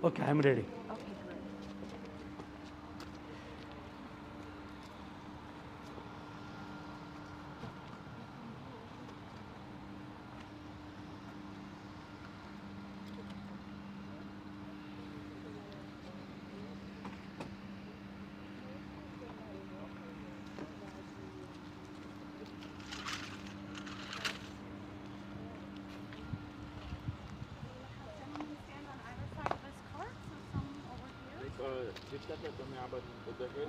Okay, I'm ready. Okay, great.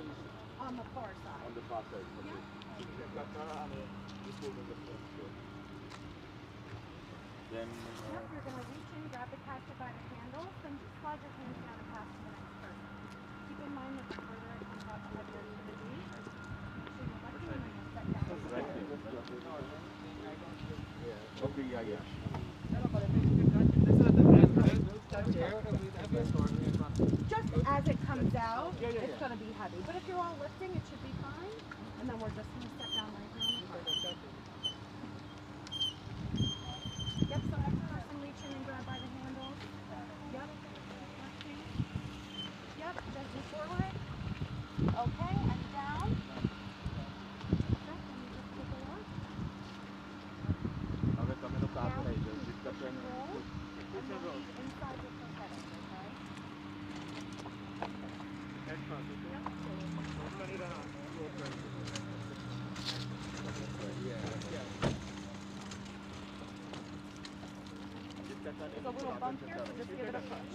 On the far side. On the far side. Okay. Then Yep, you're going to reach in, grab the casket by the handle, then just slide your hands down and pass to the next person. Keep in mind that the further it comes out, the heavier it's going to be. Make sure you're lucky and then you'll set down. okay, yeah. Just as it comes out, it's going to be heavy. But if you're all lifting, it should be fine. And then we're just going to step down right here on the front. Yep, so next person reach in and grab by the handle. Yep. Lifting. Yep, gently forward. Okay, and down. Yep, and you just take a look. Now, push and roll. And then leave inside your prosthetics, okay? There's a little bump here, so just give it a push.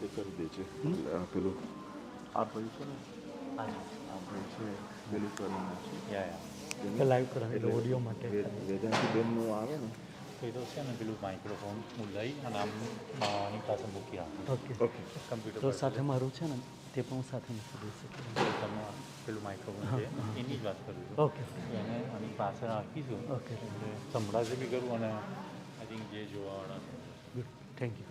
તે કરી દે છે પેલું આ ભાઈ છે ને આ ભાઈ છે પેલું કરી નાખશે લાઈવ કરાવે ઓડિયો માટે વેદાંતિ બેનનું આવે ને તો એ તો છે ને પેલું માઇક્રોફોન હું લઈ અને આની પાસે મૂકી રાખું ઓકે ઓકે કમ્પ્યુટર તો સાથે મારું છે ને તે પણ હું સાથે મૂકી દઈ શકું. તમે પેલું માઇક્રોફોન છે એની જ વાત કરું છું. ઓકે એને આની પાસે રાખીશું ઓકે એટલે સંભળાશે બી કરું અને આઈ થિંક જે જોવાવાળા છે. Good thank you.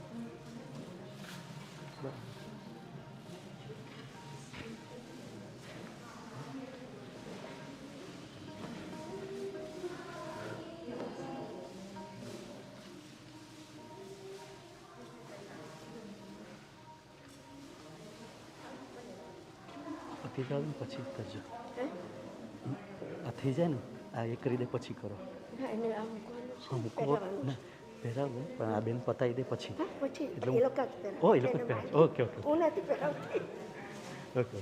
થઈ જાય ને પછી કરજો. આ થઈ જાય ને આ એ કરી દે પછી કરો. હા મૂકવો ના પહેરાવું પણ આ બેન પતાવી દે પછી એટલે ઓ એ લોકો જ પહેરે. Okay okay okay okay.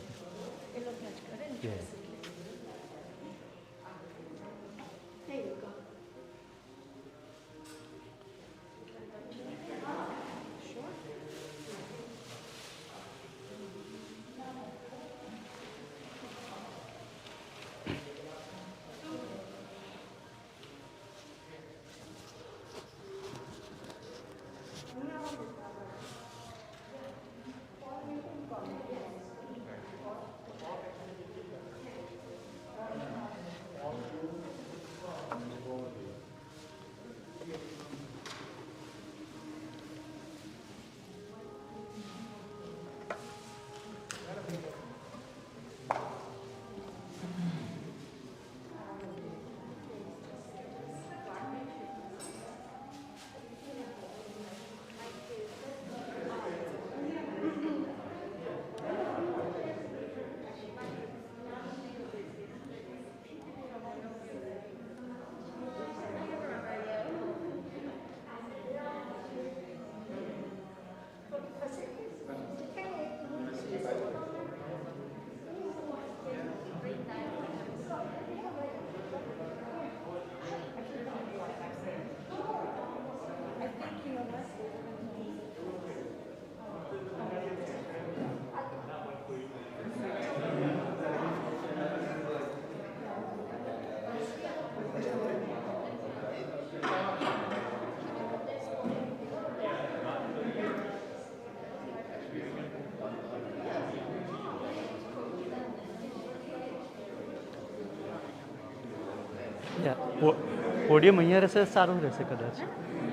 Podium અહીંયા રહેશે સારું રહેશે કદાચ,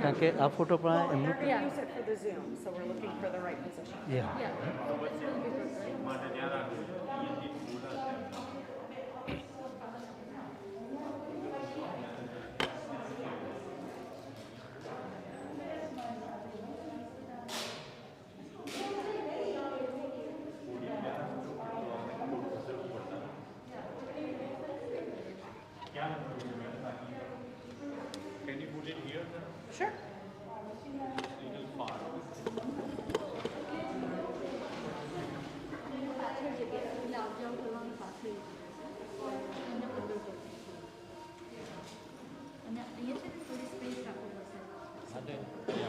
કારણ કે આ ફોટો પણ એમનું Yeah. Use it for the Zoom, so we're looking for the right position. Yeah. Yeah. This will be good, right? Can you put it here? Sure. Little far. Yeah.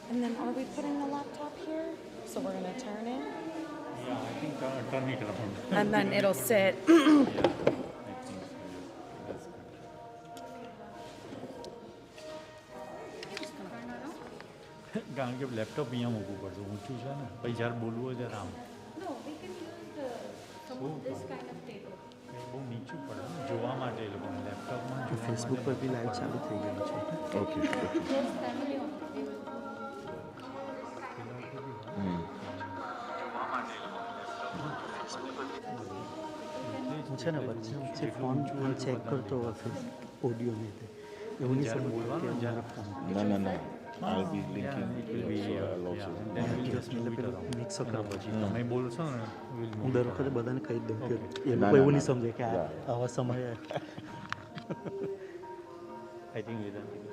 And then are we putting the laptop here? So we're going to turn it. Yeah, I think turn it around. And then it'll sit. Yeah, I think so. That's good. કારણ કે laptop અહીંયા મૂકવું પડશે, ઊંચું છે ને, પછી જ્યારે બોલવું હોય ત્યારે આમ No, we can use this kind of table. એ બહુ નીચું પડે ને જોવા માટે એ લોકોને લેપટોપમાં જોવા ફેસબુક માટે પર બી લાઈવ ચાલુ થઈ ગયું છે. Okay Just family only. હું છે ને વચ્ચે ફોન ચેક કરતો હશે ઓડિયોને તે એવું નહીં સમજવું કે મારા ફોન ના ના ના I'll be linking it will be losses. then we'll just move it around. Mix કરવા પછી તમે બોલશો ને we'll હું move દર it વખતે around. બધાને કહી જ દઉં કે Okay. એ ના, લોકો ના, એવું ના. નહીં સમજે કે આ Yeah. આવા સમયે I think Vedanta will.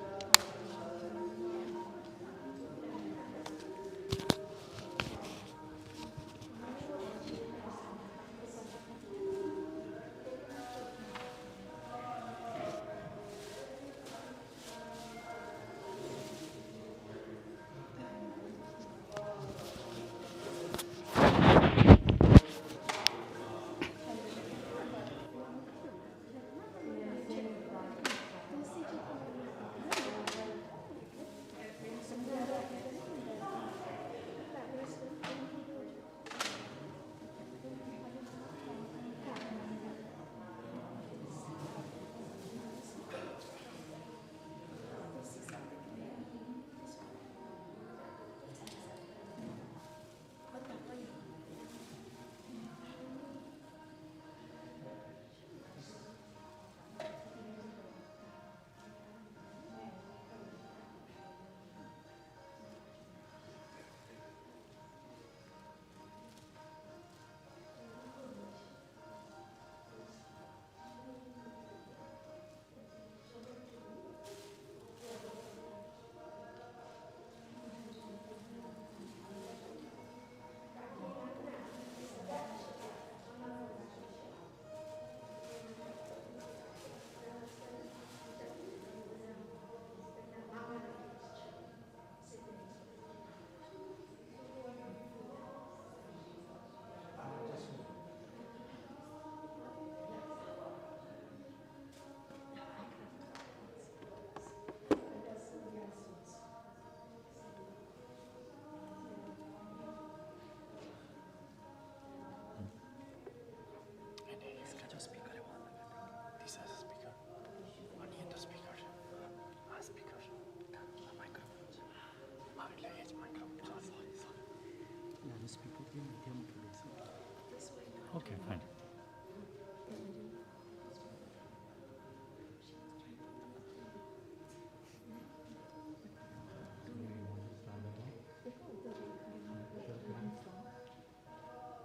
Okay, fine.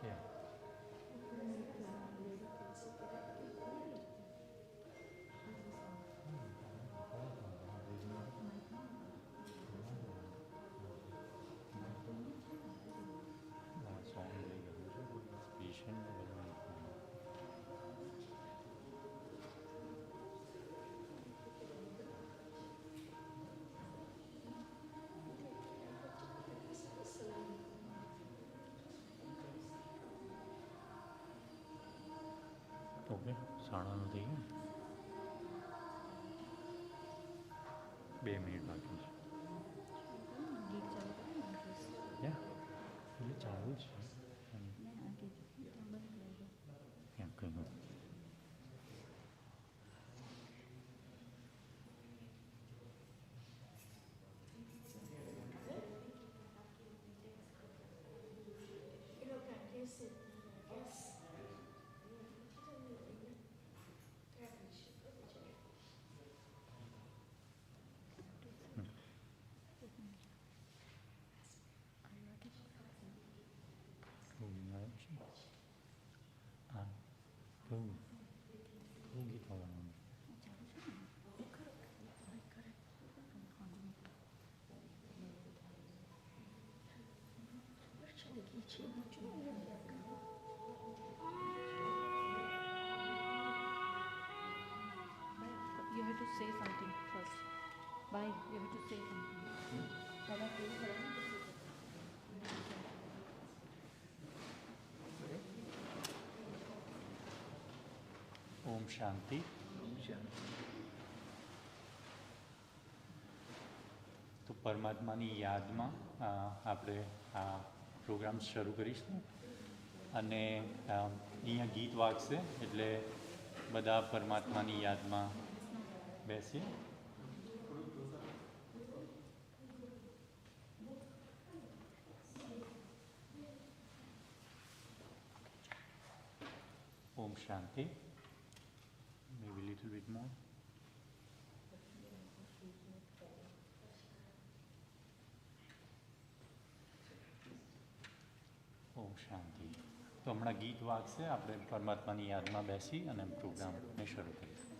Yeah. Song patient okay, 9:30 થઈ ગયા. 2 મિનિટ બાકી છે. યા એટલે ચાલુ જ છે એમ કહ્યું. હા, કહું ગીત ગાવાનું. You have to say something first. Bye. You have to say something. Baba, please. ઓમ શાંતિ. તો પરમાત્માની યાદમાં આપણે આ પ્રોગ્રામ શરૂ કરીશું અને અહીંયા ગીત વાગશે એટલે બધા પરમાત્માની યાદમાં બેસીએ. ઓમ શાંતિ. Maybe a little bit more. ઓમ શાંતિ. તો હમણાં ગીત વાગશે, આપણે પરમાત્માની યાદમાં બેસી અને પ્રોગ્રામને શરૂ કરીશું.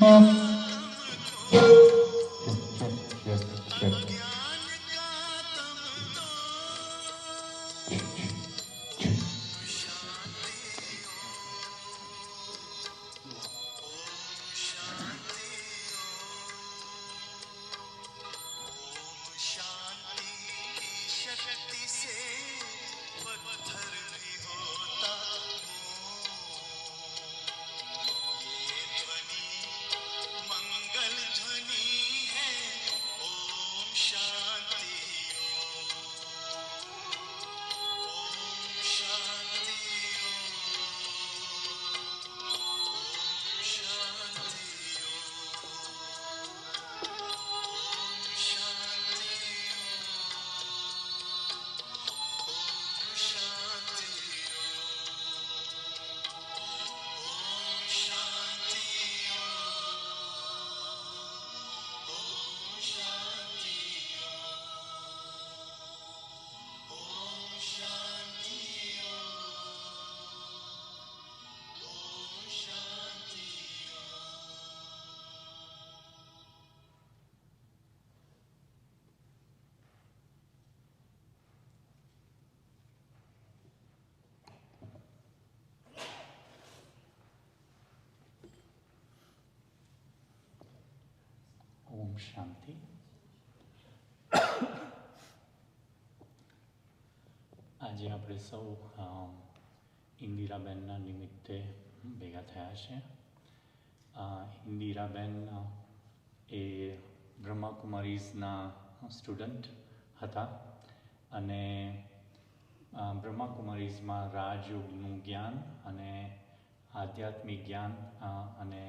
ઓમ શાંતિ. આજે આપણે સૌ ઇન્દિરાબેનના નિમિત્તે ભેગા થયા છે. ઇન્દિરાબેન એ બ્રહ્માકુમારીઝના સ્ટુડન્ટ હતા અને બ્રહ્માકુમારીઝમાં રાજયોગનું જ્ઞાન અને આધ્યાત્મિક જ્ઞાન અને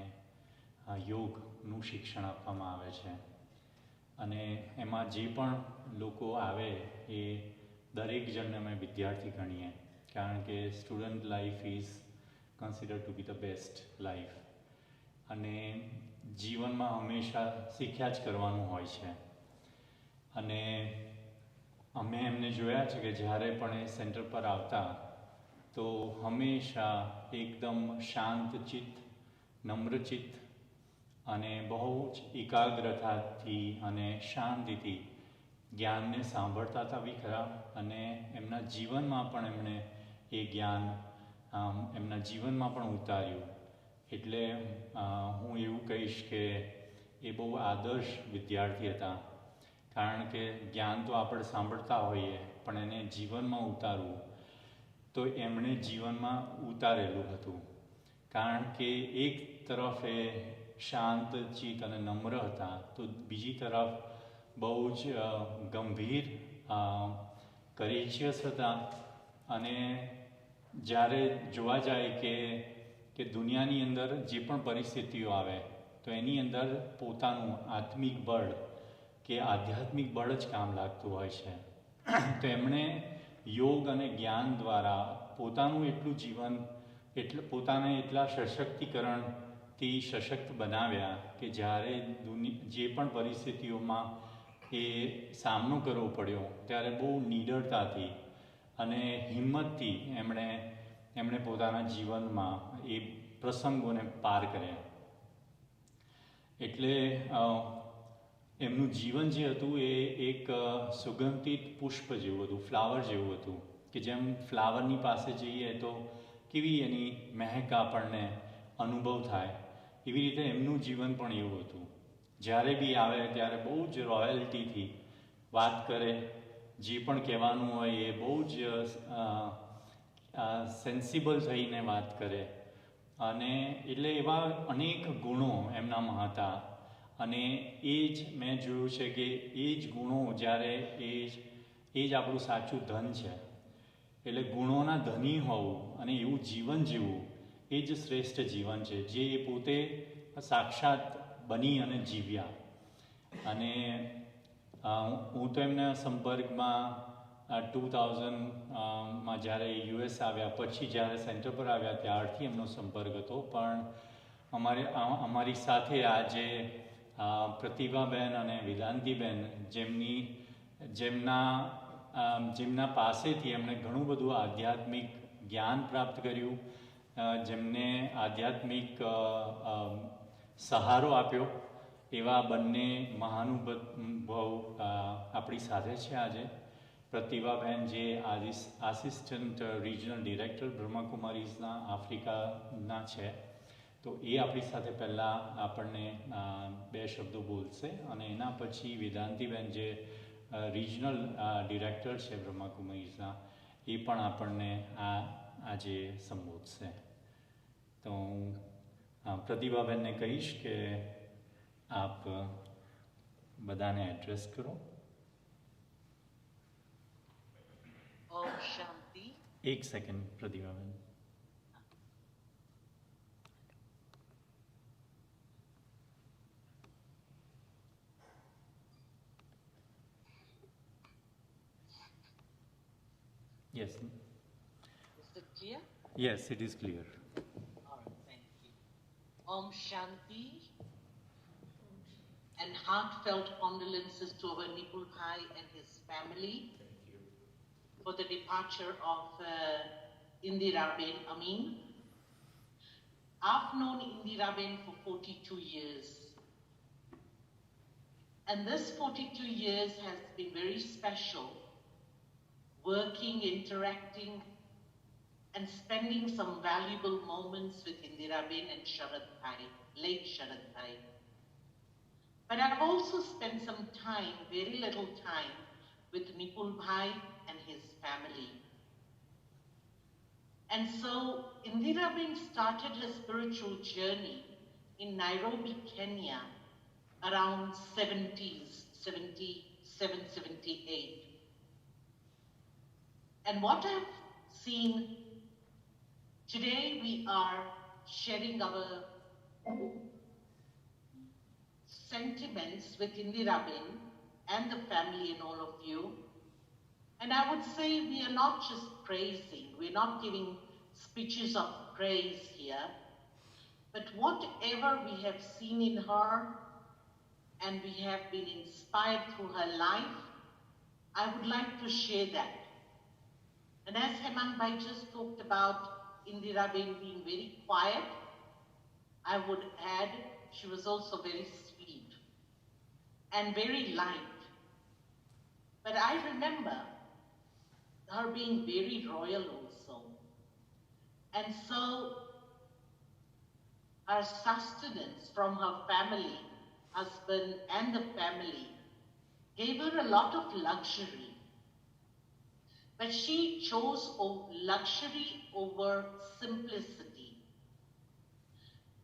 યોગનું શિક્ષણ આપવામાં આવે છે. અને એમાં જે પણ લોકો આવે એ દરેક જણને અમે વિદ્યાર્થી ગણીએ, કારણ કે student life is consider to be the best life. અને જીવનમાં હંમેશા શીખ્યા જ કરવાનું હોય છે. અને અમે એમને જોયા છે કે જ્યારે પણ એ સેન્ટર પર આવતા તો હંમેશા એકદમ શાંતચિત્ત, નમ્રચિત્ત અને બહુ જ એકાગ્રતાથી અને શાંતિથી જ્ઞાનને સાંભળતા હતા બી ખરા, અને એમના જીવનમાં પણ એમણે એ જ્ઞાન એમના જીવનમાં પણ ઉતાર્યું. એટલે હું એવું કહીશ કે એ બહુ આદર્શ વિદ્યાર્થી હતા, કારણ કે જ્ઞાન તો આપણે સાંભળતા હોઈએ પણ એને જીવનમાં ઉતારવું તો એમણે જીવનમાં ઉતારેલું હતું. કારણ કે એક તરફ એ શાંત ચિત્ત અને નમ્ર હતા, તો બીજી તરફ બહુ જ ગંભીર કરેશિયસ હતા. અને જ્યારે જોવા જાય કે દુનિયાની અંદર જે પણ પરિસ્થિતિઓ આવે તો એની અંદર પોતાનું આત્મિક બળ કે આધ્યાત્મિક બળ જ કામ લાગતું હોય છે. તો એમણે યોગ અને જ્ઞાન દ્વારા પોતાનું એટલું જીવન પોતાને એટલા સશક્તિકરણથી સશક્ત બનાવ્યા કે જ્યારે જે પણ પરિસ્થિતિઓમાં એ સામનો કરવો પડ્યો ત્યારે બહુ નિડરતાથી અને હિંમતથી એમણે પોતાના જીવનમાં એ પ્રસંગોને પાર કર્યા. એટલે એમનું જીવન જે હતું એ એક સુગંધિત પુષ્પ જેવું હતું, ફ્લાવર જેવું હતું, કે જેમ ફ્લાવરની પાસે જઈએ તો કેવી એની મહેક આપણને અનુભવ થાય, એવી રીતે એમનું જીવન પણ એવું હતું. જ્યારે બી આવે ત્યારે બહુ જ રોયલ્ટીથી વાત કરે, જે પણ કહેવાનું હોય એ બહુ જ સેન્સિબલ થઈને વાત કરે. અને એટલે એવા અનેક ગુણો એમનામાં હતા. અને એ જ મેં જોયું છે કે એ જ ગુણો જ્યારે એ જ આપણું સાચું ધન છે. એટલે ગુણોના ધની હોવું અને એવું જીવન જીવવું એ જ શ્રેષ્ઠ જીવન છે, જે એ પોતે સાક્ષાત બની અને જીવ્યા. અને હું તો એમના સંપર્કમાં 2000માં જ્યારે યુએસ આવ્યા પછી જ્યારે સેન્ટર પર આવ્યા ત્યારથી એમનો સંપર્ક હતો. પણ અમારી સાથે આજે પ્રતિભાબેન અને વેદાંતિબેન જેમના પાસેથી એમણે ઘણું બધું આધ્યાત્મિક જ્ઞાન પ્રાપ્ત કર્યું, જેમને આધ્યાત્મિક સહારો આપ્યો એવા બંને મહાનુભાવ આપણી સાથે છે આજે. પ્રતિભાબેન જે આસિસ્ટન્ટ રિજનલ ડિરેક્ટર બ્રહ્માકુમારીઝના આફ્રિકાના છે, તો એ આપણી સાથે પહેલાં આપણને 2 શબ્દો બોલશે અને એના પછી વેદાંતિબેન જે રિજનલ ડિરેક્ટર છે બ્રહ્માકુમારીઝના, એ પણ આપણને આજે સંબોધશે. તો હું પ્રતિભાબેનને કહીશ કે આપ બધાને એડ્રેસ કરો. ઓમ શાંતિ. એક second Pratibhaben. Yes. Is it clear? Yes, it is clear. All right, thank you. Om Shanti and heartfelt condolences to our Nipul Bhai and his family for the departure of Indira Ben Amin. I've known Indira Ben for 42 years. And this 42 years has been very special, working, interacting, and spending some valuable moments with Indira Ben and Sharad Bhai, late Sharad Bhai. But I've also spent some time, very little time, with Nipul Bhai and his family. And so Indira Ben started her spiritual journey in Nairobi, Kenya, around 70s, 77, 78. And what I've seen today, we are sharing our sentiments with Indira Ben and the family and all of you. And I would say we are not just praising, we're not giving speeches of praise here, but whatever we have seen in her and we have been inspired through her life, I would like to share that. And as Hemang Bhai just talked about Indira Ben being very quiet, I would add she was also very sweet and very light. But I remember her being very royal also. And so her sustenance from her family, husband and the family, gave her a lot of luxury. But she chose luxury over simplicity.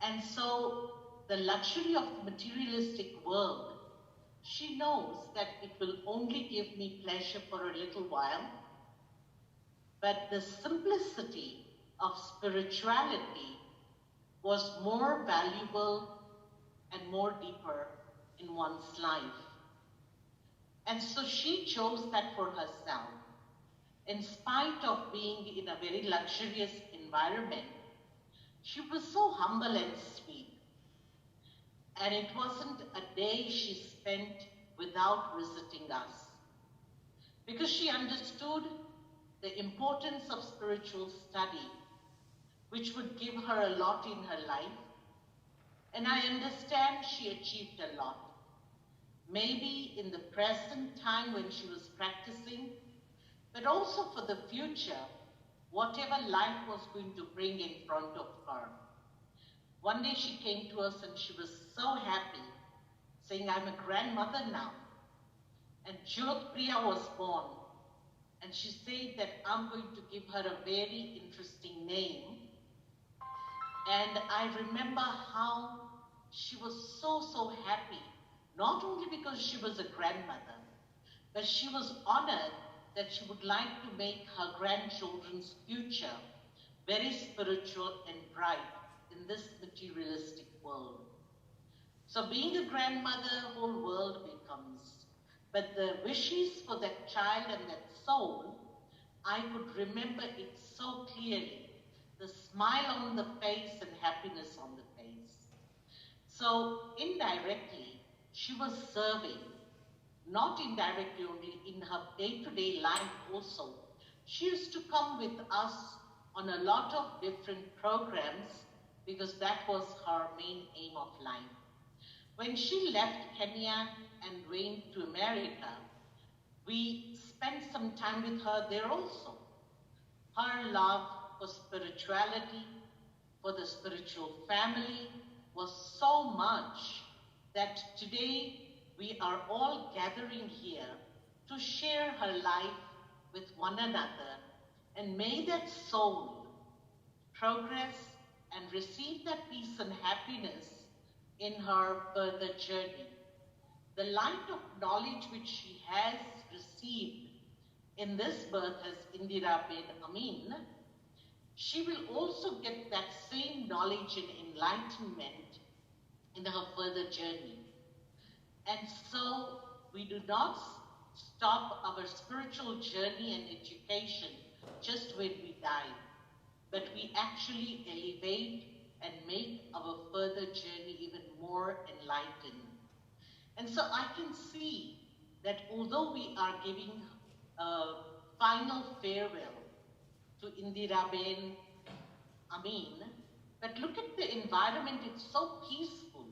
And so the luxury of the materialistic world, she knows that it will only give me pleasure for a little while. But the simplicity of spirituality was more valuable and more deeper in one's life. And so she chose that for herself. In spite of being in a very luxurious environment, she was so humble and sweet. And it wasn't a day she spent without visiting us. Because she understood the importance of spiritual study, which would give her a lot in her life. And I understand she achieved a lot. Maybe in the present time when she was practicing, but also for the future, whatever life was going to bring in front of her. One day she came to us and she was so happy, saying, I'm a grandmother now. And Jyot Priya was born. And she said that I'm going to give her a very interesting name. And I remember how she was so happy, not only because she was a grandmother, but she was honored that she would like to make her grandchildren's future very spiritual and bright in this materialistic world. So being a grandmother, the whole world becomes. But the wishes for that child and that soul, I could remember it so clearly. The smile on the face and happiness on the face. So indirectly, she was serving. Not indirectly only, in her day-to-day life also. She used to come with us on a lot of different programs because that was her main aim of life. When she left Kenya and went to America, we spent some time with her there also. Her love for spirituality, for the spiritual family was so much that today we are all gathering here to share her life with one another, and may that soul progress and receive that peace and happiness in her further journey. The light of knowledge which she has received in this birth as Indira bin Amin, she will also get that same knowledge and enlightenment in her further journey. And so we do not stop our spiritual journey and education just when we die, but we actually elevate and make our further journey even more enlightened. And so I can see that although we are giving a final farewell to Indira bin Amin, but look at the environment, it's so peaceful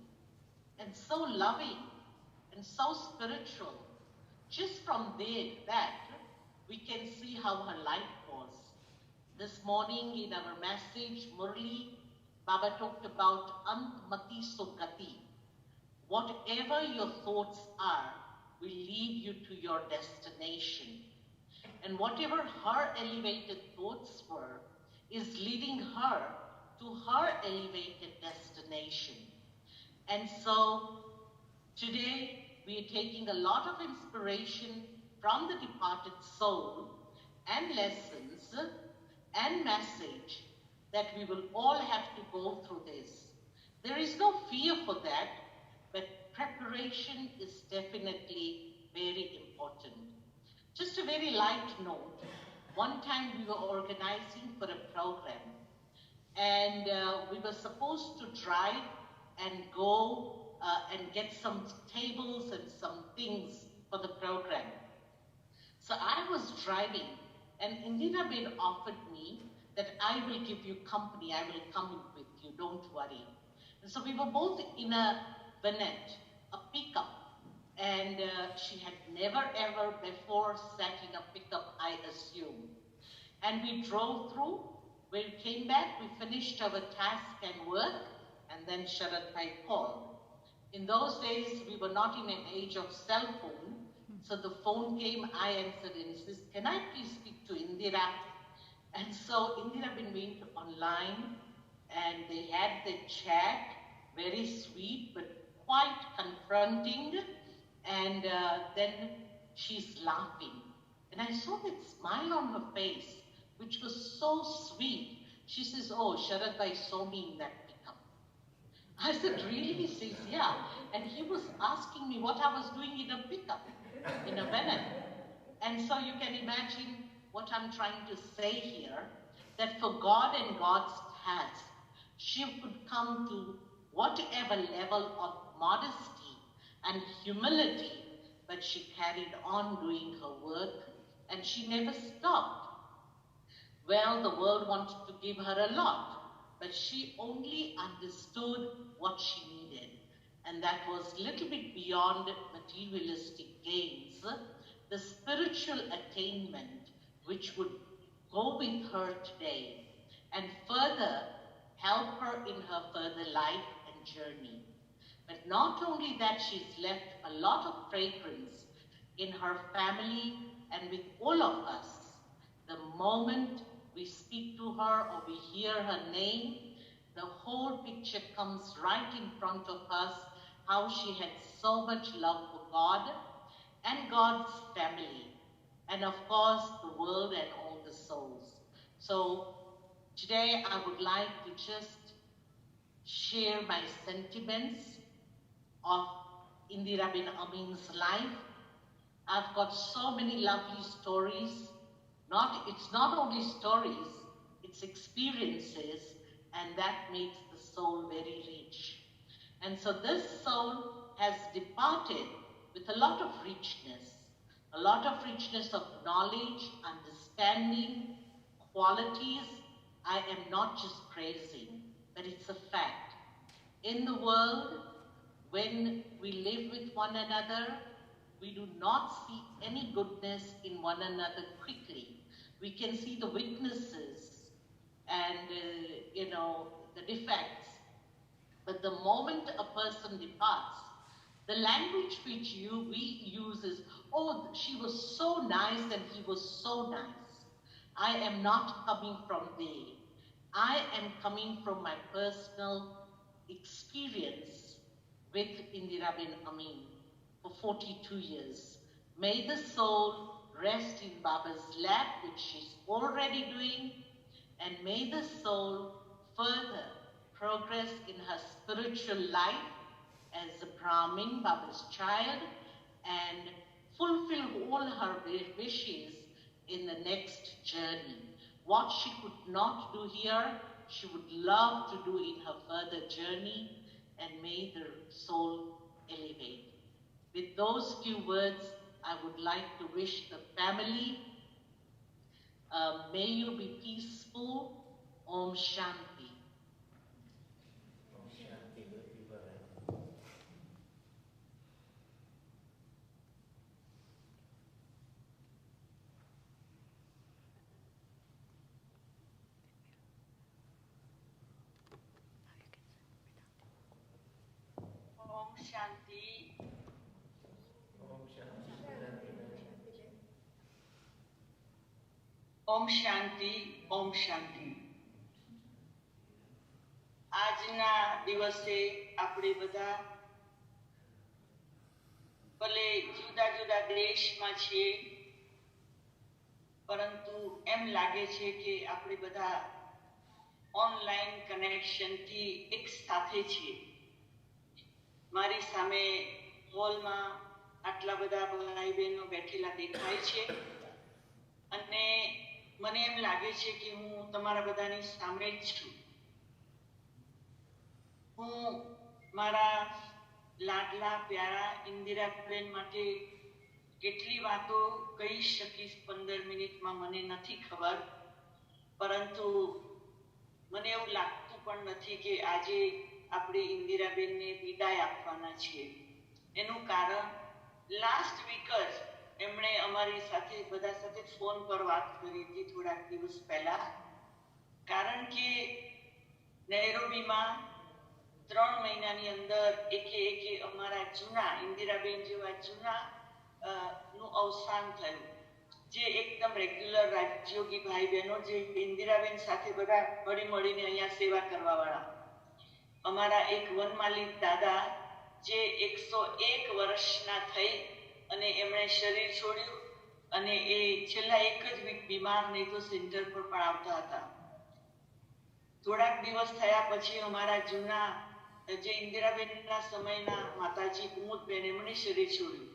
and so loving and so spiritual. Just from that, we can see how her life was. This morning in our message, Murli, Baba talked about Ant Mati Sugati. Whatever your thoughts are will lead you to your destination. And whatever her elevated thoughts were is leading her to her elevated destination. And so today we are taking a lot of inspiration from the departed soul and lessons and message that we will all have to go through this. There is no fear for that, but preparation is definitely very important. Just a very light note, one time we were organizing for a program, and we were supposed to drive and go and get some tables and some things for the program. So I was driving, and Indira bin offered me that I will give you company, I will come with you, don't worry. And so we were both in a Vanette, a pickup, and she had never ever before sat in a pickup, I assume. And we drove through. When we came back, we finished our task and work, and then Sharad Bhai called. In those days, we were not in an age of cell phone, so the phone came, I answered, and he says, can I please speak to Indira? And so Indira went online, and they had the chat, very sweet, but quite confronting, and then she's laughing. And I saw that smile on her face, which was so sweet. She says, oh, Sharad Bhai saw me in that pickup. I said, really? He says, yeah. And he was asking me what I was doing in a pickup, in a Venom. And so you can imagine what I'm trying to say here, that for God and God's task, she could come to whatever level of modesty and humility, but she carried on doing her work, and she never stopped. Well, the world wanted to give her a lot, but she only understood what she needed, and that was a little bit beyond materialistic gains, the spiritual attainment which would go with her today and further help her in her further life and journey. But not only that, she's left a lot of fragrance in her family and with all of us. The moment we speak to her or we hear her name, the whole picture comes right in front of us, how she had so much love for God and God's family, and of course the world and all the souls. So today I would like to just share my sentiments of Indira bin Amin's life. I've got so many lovely stories. It's not only stories, it's experiences, and that makes the soul very rich. And so this soul has departed with a lot of richness of knowledge, understanding, qualities I am not just praising. but it's a fact. In the world, when we live with one another, we do not see any goodness in one another quickly. We can see the weaknesses and, the defects. But the moment a person departs, the language which we use is, oh, she was so nice and he was so nice. I am not coming from there. I am coming from my personal experience with Indira Amin for 42 years. May the soul rest in Baba's lap, which she's already doing, and may the soul further progress in her spiritual life as a Brahmin, Baba's child, and fulfill all her wishes in the next journey. What she could not do here, she would love to do in her further journey, and may the soul elevate. With those few words, I would like to wish the family, may you be peaceful. Om Shanti. Om Shanti. Om Shanti. Om Shanti. આજના દિવસે આપણે બધા ભલે જુદા જુદા દેશમાં છીએ, પરંતુ એમ લાગે છે કે આપણે બધા ઓનલાઈન કનેક્શનથી એક સાથે છીએ. મારી સામે હોલમાં આટલા બધા ભાઈ બહેનો બેઠેલા દેખાય છે અને મને એમ લાગે છે કે હું તમારા બધાની સામે જ છું. હું મારા લાડલા પ્યારા ઇન્દિરાબેન માટે કેટલી વાતો કહી શકીશ 15 મિનિટમાં મને નથી ખબર, પરંતુ મને એવું લાગતું પણ નથી કે આજે આપણે ઇન્દિરાબેનને વિદાય આપવાના છીએ. એનું કારણ લાસ્ટ વીક જ એમણે અમારી સાથે બધા સાથે ફોન પર વાત કરી હતી થોડાક દિવસ પહેલા, કારણ કે નૈરોબીમાં 3 મહિનાની અંદર એકે અમારા જૂના ઇન્દિરાબેન જેવા જૂના નું અવસાન થયું, જે એકદમ રેગ્યુલર રાજયોગી ભાઈ બહેનો જે ઇન્દિરાબેન સાથે બધા હળી મળીને અહીંયા સેવા કરવા વાળા. અમારા એક વનમાલી દાદા જે 101 વર્ષના થઈ અને એમણે શરીર છોડ્યું અને એ છેલ્લા એક જ વીક બીમાર, નહીં તો સેન્ટર પર પણ આવતા હતા. થોડાક દિવસ થયા પછી અમારા જૂના જે ઇન્દિરાબેનના સમયના માતાજી કુમુદબેન એમણે શરીર છોડ્યું.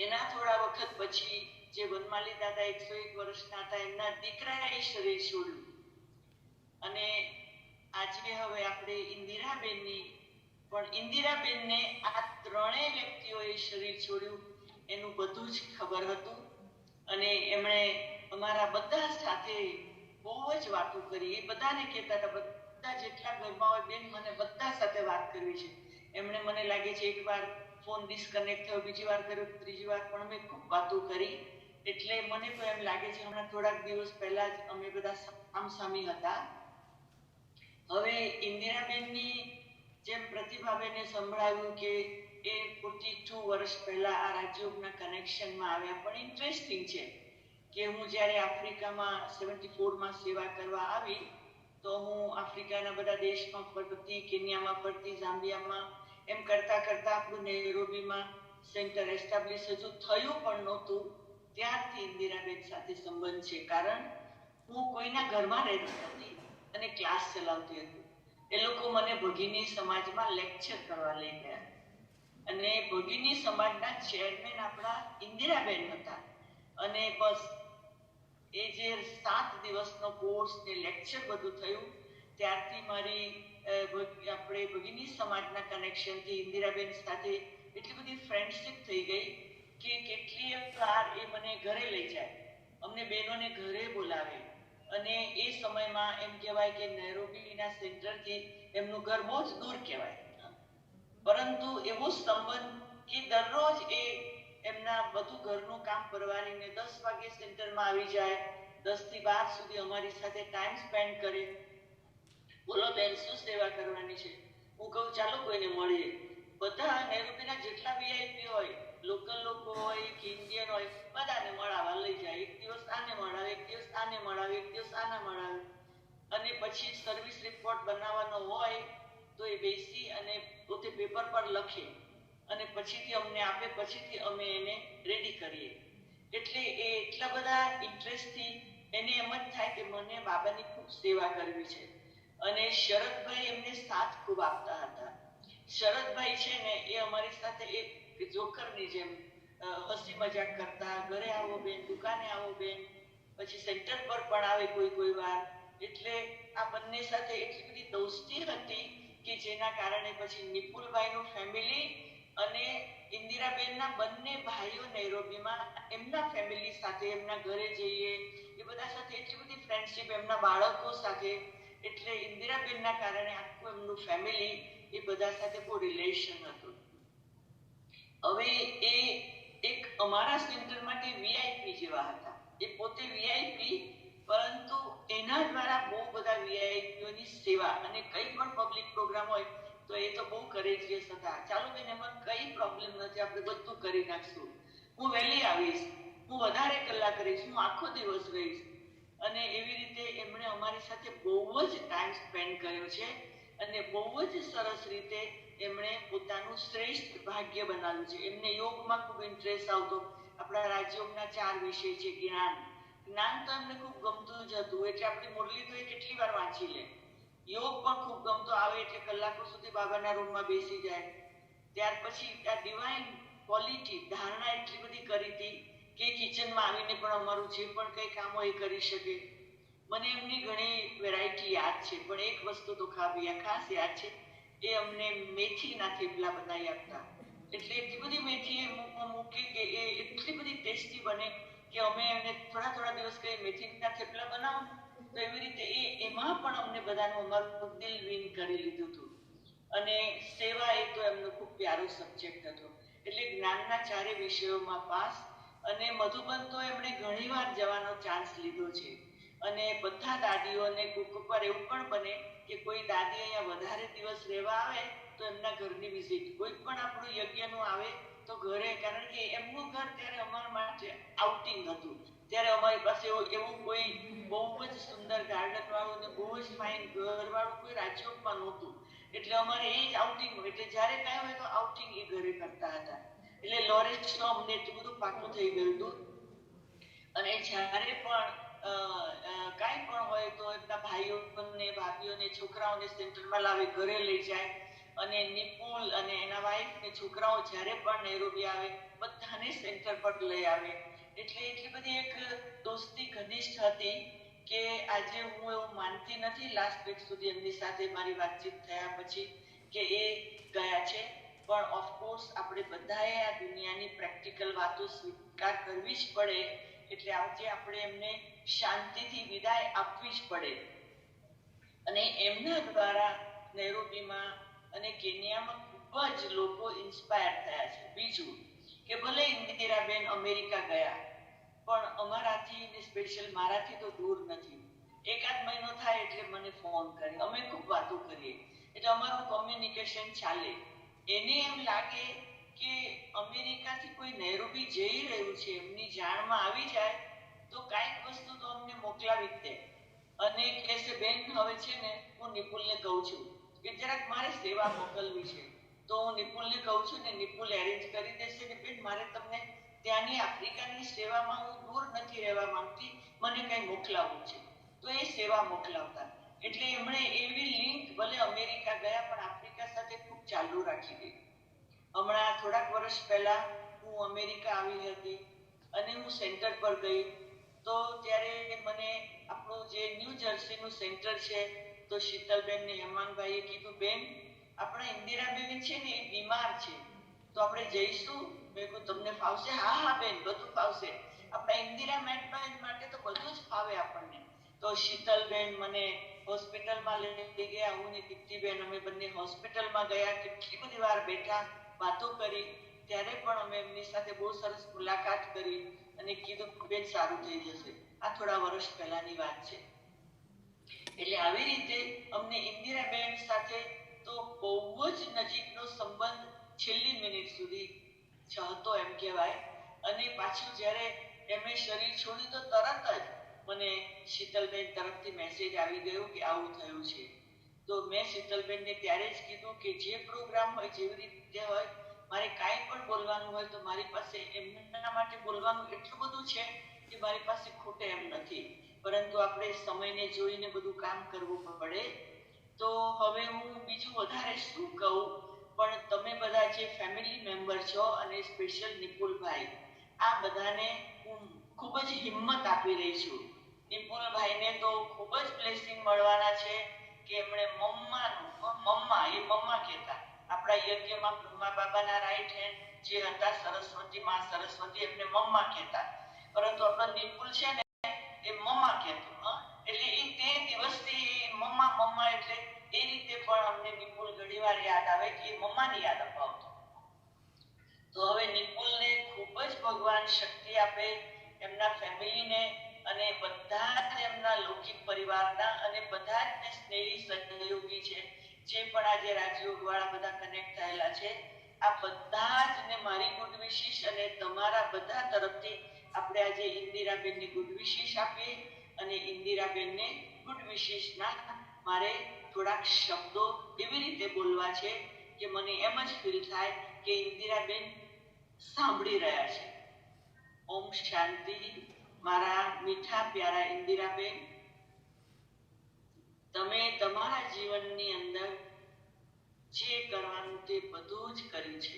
એના થોડા વખત પછી જે વનમાલી દાદા 101 વર્ષના હતા એમના દીકરાએ શરીર છોડ્યું. અને આજે હવે આપણે ઇન્દિરાબેનની પણ ઇન્દિરાબેનને આ ત્રણેય વ્યક્તિઓએ શરીર છોડ્યું એનું બધું જ ખબર હતું અને એમણે અમારા બધા સાથે બહુ જ વાતો કરી. એ બધાને કહેતા હતા, બધા જેટલા ઘરમાં હોય બેન મને બધા સાથે વાત કરવી છે. એમણે મને લાગે છે એકવાર ફોન ડિસ્કનેક્ટ થયો, બીજી વાર કર્યો, ત્રીજી વાર, પણ અમે ખૂબ વાતો કરી. એટલે મને તો એમ લાગે છે હમણાં થોડાક દિવસ પહેલા જ અમે બધા સામસામી હતા. હવે ઇન્દિરાબેનની જેમ પ્રતિભાબેને સંભળાવ્યું કે એ 42 વર્ષ પહેલા આ રાજયોગના કનેક્શનમાં આવ્યા, પણ ઇન્ટરેસ્ટિંગ છે કે હું જ્યારે આફ્રિકામાં 74માં સેવા કરવા આવી તો હું આફ્રિકાના બધા દેશમાં ફરતી, કેન્યામાં ફરતી, ઝામ્બિયામાં, એમ કરતાં કરતાં આપણું નૈરોબીમાં સેન્ટર એસ્ટાબ્લિશ હજુ થયું પણ નહોતું ત્યારથી ઇન્દિરાબેન સાથે સંબંધ છે. કારણ હું કોઈના ઘરમાં રહેતી હતી અને ક્લાસ ચલાવતી હતી. એ લોકો મને ભગીની સમાજમાં લેક્ચર કરવા લઈ ગયા અને ભગીની સમાજના ચેરમેન આપણા ઇન્દિરાબેન હતા. અને બસ એ જે 7 દિવસનો કોર્સ ને લેક્ચર બધું થયું ત્યારથી મારી આપણે ભગીની સમાજના કનેક્શનથી ઇન્દિરાબેન સાથે એટલી બધી ફ્રેન્ડશીપ થઈ ગઈ કે કેટલીય વાર એ મને ઘરે લઈ જાય, અમને બહેનોને ઘરે બોલાવે અને એ સમયમાં એમ કહેવાય કે નૈરોબીના સેન્ટરથી એમનું ઘર બહુ જ દૂર કહેવાય, પરંતુ એવો સંબંધ કે દરરોજ એ એમના બધું ઘરનું કામ પરવારીને 10 વાગે સેન્ટરમાં આવી જાય, 10 થી 12 સુધી અમારી સાથે ટાઈમ સ્પેન્ડ કરે. બોલો બેન, શું સેવા કરવાની છે? હું કહું ચાલો કોઈને મળીએ. બધા નૈરોબીના જેટલા વીઆઈપી હોય, લોકલ લોકો હોય કે ઇન્ડિયન હોય, બધાને મળાવા લઈ જાય. એક દિવસ આને મળાવે, એક દિવસ આને મળાવે, એક દિવસ આને મળાવે. અને પછી સર્વિસ રિપોર્ટ બનાવવાનો હોય તો એ બેસી અને પોતે પેપર પર લખે અને પછીથી અમને આપે, પછીથી અમે એને રેડી કરીએ. એટલે એ એટલા બધા ઇન્ટરેસ્ટથી એને એમ જ થાય કે મને બાબાની ખૂબ સેવા કરવી છે. અને શરદભાઈ એમને સાથ ખૂબ આપતા હતા. શરદભાઈ છે ને એ અમારી સાથે એક જોકરની જેમ હસી મજાક કરતા, ઘરે આવો બેન, દુકાને આવો બેન, પછી સેન્ટર પર પણ આવે કોઈ વાર. એટલે આ બંને સાથે એટલી બધી દોસ્તી હતી કે જેના કારણે પછી નિપુલભાઈનું ફેમિલી અને ઇન્દિરાબેનના બંને ભાઈઓ નૈરોબીમાં એમના ફેમિલી સાથે એમના ઘરે જઈએ, એ બધા સાથે એટલી બધી ફ્રેન્ડશીપ, એમના બાળકો સાથે. એટલે ઇન્દિરાબેનના કારણે આખું એમનું ફેમિલી એ બધા સાથે બહુ રિલેશન હતું. હવે એ એક અમારા સેન્ટર માટે વીઆઈપી જેવા હતા. એ પોતે વીઆઈપી, પરંતુ એના દ્વારા બહુ બધા વીઆઈપીઓની સેવા, અને કંઈ પણ પબ્લિક પ્રોગ્રામ હોય તો એ તો બહુ કરેજિયસ હતા. ચાલો બેન, એમાં કઈ પ્રોબ્લેમ નથી, આપણે બધું કરી નાખશું, હું વહેલી આવીશ, હું વધારે કલાક રહીશ, હું આખો દિવસ રહીશ. અને એવી રીતે એમણે અમારી સાથે બહુ જ ટાઈમ સ્પેન્ડ કર્યો છે અને બહુ જ સરસ રીતે એમણે પોતાનું શ્રેષ્ઠ ભાગ્ય બનાવ્યું છે. એમને યોગમાં ખૂબ ઇન્ટરેસ્ટ આવતો. આપણા રાજયોગના 4 વિષય છે. જ્ઞાન તો એમને ખૂબ ગમતું જ હતું, એટલે આપણી મુરલી તો એ કેટલી વાર વાંચી લે. યોગ પણ ખૂબ ગમતો, આવે એટલે કલાકો સુધી બાબાના રૂમમાં બેસી જાય. ત્યાર પછી આ ડિવાઇન ક્વોલિટી ધારણા એટલી બધી કરી હતી કે કિચનમાં આવીને પણ અમારું જે પણ કંઈ કામ હોય એ કરી શકે. મને એમની ઘણી વેરાયટી યાદ છે, પણ એક વસ્તુ તો ખાસ યાદ છે, એ અમને મેથીના થેપલા બનાવી આપતા. એટલે એટલી બધી મેથી એ મૂકી કે એ એટલી બધી ટેસ્ટી બને કે અમે એમને થોડા દિવસ કઈ મેથીના થેપલા બનાવો, તો એવી રીતે એમાં પણ અમને બધાનું અમારું દિલ વિન કરી લીધું હતું. અને સેવા એ તો એમનો ખૂબ પ્યારો સબ્જેક્ટ હતો. એટલે જ્ઞાનના 4 વિષયોમાં પાસ. અને મધુબન તો એમણે ઘણીવાર જવાનો ચાન્સ લીધો છે. અને બધા દાદીઓને કોક વાર એવું પણ બને કે કોઈ દાદી અહીંયા વધારે દિવસ રહેવા આવે તો એમના ઘરની વિઝિટ, કોઈ પણ આપણું યજ્ઞનું આવે તો ઘરે, કારણ કે એમનું ઘર ત્યારે અમારા માટે આઉટિંગ હતું. ત્યારે અમારી પાસે એવું કોઈ બહુ જ સુંદર ગાર્ડન વાળું ને બહુ જ ફાઇન ઘર વાળું કોઈ રાજ્યોમાં નહોતું. એટલે અમારે એ જ આઉટિંગ, એટલે જ્યારે કાંઈ હોય તો આઉટિંગ એ ઘરે કરતા હતા. એટલે લોરેન્સનો અમને એટલું બધું પાકું થઈ ગયું હતું. અને જ્યારે પણ કાંઈ પણ હોય તો એમના ભાઈઓને, ભાભીઓને, છોકરાઓને સેન્ટરમાં લાવે, ઘરે લઈ જાય. અને નિપુલ અને એના વાઈફ ને છોકરાઓ જ્યારે પણ નૈરોબી આવે બધાને સેન્ટર પર લઈ આવે. એટલે એટલી બધી એક દોસ્તી ઘનિષ્ઠ હતી કે આજે હું એવું માનતી નથી, લાસ્ટ વીક સુધી એમની સાથે મારી વાતચીત થયા પછી, કે એ ગયા છે. પણ ઓફકોર્સ આપણે બધાએ આ દુનિયાની પ્રેક્ટિકલ વાતો સ્વીકાર કરવી જ પડે. એટલે આજે આપણે એમને શાંતિથી વિદાય આપવી જ પડે. અને એમના દ્વારા નૈરોબીમાં અને કેન્યામાં ખૂબ જ લોકો ઇન્સ્પાયર થયા છે. બીજું કે ભલે ઇન્દિરાબેન અમેરિકા ગયા, પણ અમારાથી ને સ્પેશિયલ મારાથી તો દૂર નથી. એકાદ મહિનો થાય એટલે મને ફોન કરે, અમે ખૂબ વાતો કરીએ, એટલે અમારું કોમ્યુનિકેશન ચાલે. એને એમ લાગે કે અમેરિકાથી કોઈ નૈરોબી જઈ રહ્યું છે, એમની જાણમાં આવી જાય તો કાંઈક વસ્તુ તો અમને મોકલાવી જ દે. અને કહેશે બેન હવે છે ને હું નિપુલને કહું છું કે જરાક મારે સેવા મોકલવી છે, તો હું નિપુલને કહું છું ને નિપુલ એરેન્જ કરી દેશે કે બેન મારે તમને ત્યાંની આફ્રિકાની સેવામાં હું દૂર નથી રહેવા માંગતી, મને કંઈ મોકલાવવું છે, તો એ સેવા મોકલાવતા. એટલે એમણે એવી લિંક, ભલે અમેરિકા ગયા પણ આફ્રિકા સાથે ખૂબ ચાલુ રાખી દીધી. હમણાં થોડાક વર્ષ પહેલા હું અમેરિકા આવી હતી અને હું સેન્ટર પર ગઈ તો ત્યારે મને આપણું જે ન્યૂ જર્સીનું સેન્ટર છે, તો શીતલબેન ને હેમાંગભાઈએ કીધું બેન આપણા ઇન્દિરાબેન છે ને એ બીમાર છે, તો આપણે જઈશું? મેં કહ્યું તમને ફાવશે? હા બેન બધું ફાવશે, આપણા ઇન્દિરા મેડમ માટે તો બધું જ ફાવે આપણને. તો શીતલબેન મને હોસ્પિટલમાં લઈ ગયા. હું ને દીપ્તિબેન અમે બંને હોસ્પિટલમાં ગયા. કેટલી બધી વાર બેઠા, વાતો કરી. ત્યારે પણ અમે એમની સાથે બહુ સરસ મુલાકાત કરી અને કીધું બેન સારું થઈ જશે. આ થોડા વર્ષ પહેલાની વાત છે. એટલે આવી રીતે અમને ઇન્દિરાબેન સાથે તો બહુ જ નજીકનો સંબંધ છેલ્લી મિનિટ સુધી હતો એમ કહેવાય. અને પાછું જ્યારે એમણે શરીર છોડ્યું તો તરત જ મને શીતલબેન તરફથી મેસેજ આવી ગયો કે આવું થયું છે. તો મેં શીતલબેનને ત્યારે જ કીધું કે જે પ્રોગ્રામ હોય, જેવી રીતે હોય, મારે કાંઈ પણ બોલવાનું હોય તો મારી પાસે એમના માટે બોલવાનું એટલું બધું છે કે મારી પાસે ખૂટે એમ નથી. પરંતુ આપણે સમયને જોઈને બધું કામ કરવું પડે. તો હવે હું બીજું વધારે શું કહું, પણ તમે બધા જે ફેમિલી મેમ્બર છો અને સ્પેશિયલ નિપુલભાઈ, આ બધાને હું ખૂબ જ હિંમત આપી રહી છું. નિપુલભાઈને તો ખૂબ જ બ્લેસિંગ મળવાના છે કે એમણે મમ્મા કહેતા. આપણા યજ્ઞમાં બ્રહ્મા બાબાના રાઈટ હેન્ડ જે હતા સરસ્વતી, માં સરસ્વતી, એમને મમ્મા કહેતા. પરંતુ આપણા નિપુલ છે ને એ મમ્મા કહેતો. એટલે એ તે દિવસથી મમ્મા એટલે એ રીતે પણ અમને નિપુલ ઘણીવાર યાદ આવે કે મમ્માની યાદ અપાવતો. તો હવે નિપુલને ખૂબ જ ભગવાન શક્તિ આપે, એમના ફેમિલીને અને બધા જ એમના લૌકિક પરિવારના અને બધા જ સ્નેહી સહયોગી છે જે પણ આજે રાજયોગવાળા બધા કનેક્ટ થયેલા છે. આ બધા જ ને મારી ગુડ વિશિષ અને તમારા બધા તરફથી આપણે આજે ઇન્દિરાબેનની ગુડ વિશિષ આપીએ. અને ઇન્દિરાબેનને ગુડ વિશિષના મારે થોડાક શબ્દો એવી રીતે બોલવા છે કે મને એમ જ ફીલ થાય કે ઇન્દિરાબેન સાંભળી રહ્યા છે. ઓમ શાંતિ. મારા મીઠા પ્યારા ઇન્દિરાબેન, તમે તમારા જીવનની અંદર જે કરવાનું તે બધું જ કર્યું છે.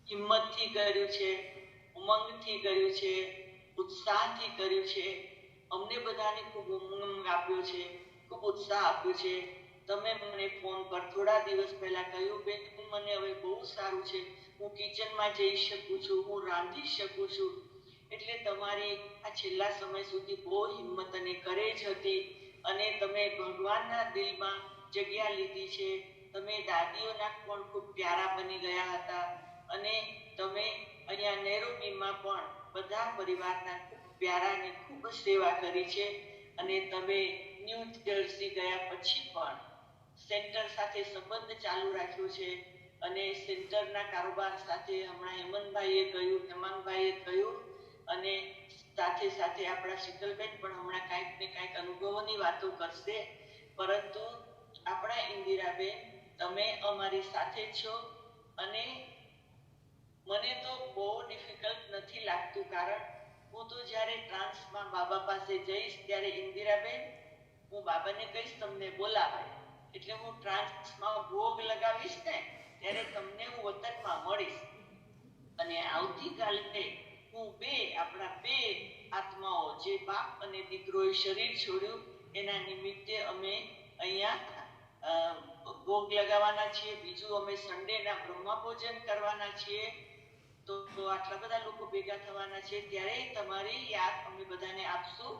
હિંમતથી કર્યું છે, ઉમંગથી કર્યું છે, ઉત્સાહથી કર્યું છે. અમને બધાને ખૂબ ઉમંગ આપ્યો છે, ખૂબ ઉત્સાહ આપ્યો છે. તમે મને ફોન પર થોડા દિવસ પહેલા કહ્યું બેન મને હવે બહુ સારું છે, હું કિચનમાં જઈ શકું છું, હું રાંધી શકું છું. એટલે તમારી આ છેલ્લા સમય સુધી બહુ હિંમત અને કરેજ હતી અને તમે ભગવાનના દિલમાં જગ્યા લીધી છે. તમે દાદીઓના પણ ખૂબ પ્યારા બની ગયા હતા અને તમે અહીંયા નૈરોબીમાં પણ બધા પરિવારના ખૂબ પ્યારાની ખૂબ સેવા કરી છે. અને તમે ન્યૂ જર્સી ગયા પછી પણ સેન્ટર સાથે સંબંધ ચાલુ રાખ્યો છે અને સેન્ટરના કારોબાર સાથે હમણાં હેમંતભાઈએ કહ્યું અને સાથે સાથે આપણા શીતલબેન પણ હમણાં કાંઈક ને કાંઈક અનુભવોની વાતો કરશે. પરંતુ આપણા ઇન્દિરાબેન, તમે અમારી સાથે છો અને મને તો બહુ ડિફિકલ્ટ નથી લાગતું. કારણ હું તો જ્યારે ટ્રાન્સમાં બાબા પાસે જઈશ ત્યારે ઇન્દિરાબેન હું બાબાને કહીશ તમને બોલાવે, એટલે હું ટ્રાન્સમાં ભોગ લગાવીશ ને ત્યારે તમને હું વતનમાં મળીશ. અને આવતીકાલે હું આપણા બે આત્માઓ જે બાપ અને દીકરોએ શરીર છોડ્યું એના નિમિત્તે અમે અહીંયા ભોગ લગાવવાના છીએ. બીજું અમે સન્ડેના બ્રહ્મા ભોજન કરવાના છીએ. તો આટલા બધા લોકો ભેગા થવાના છે ત્યારે તમારી યાદ અમે બધાને આપશું.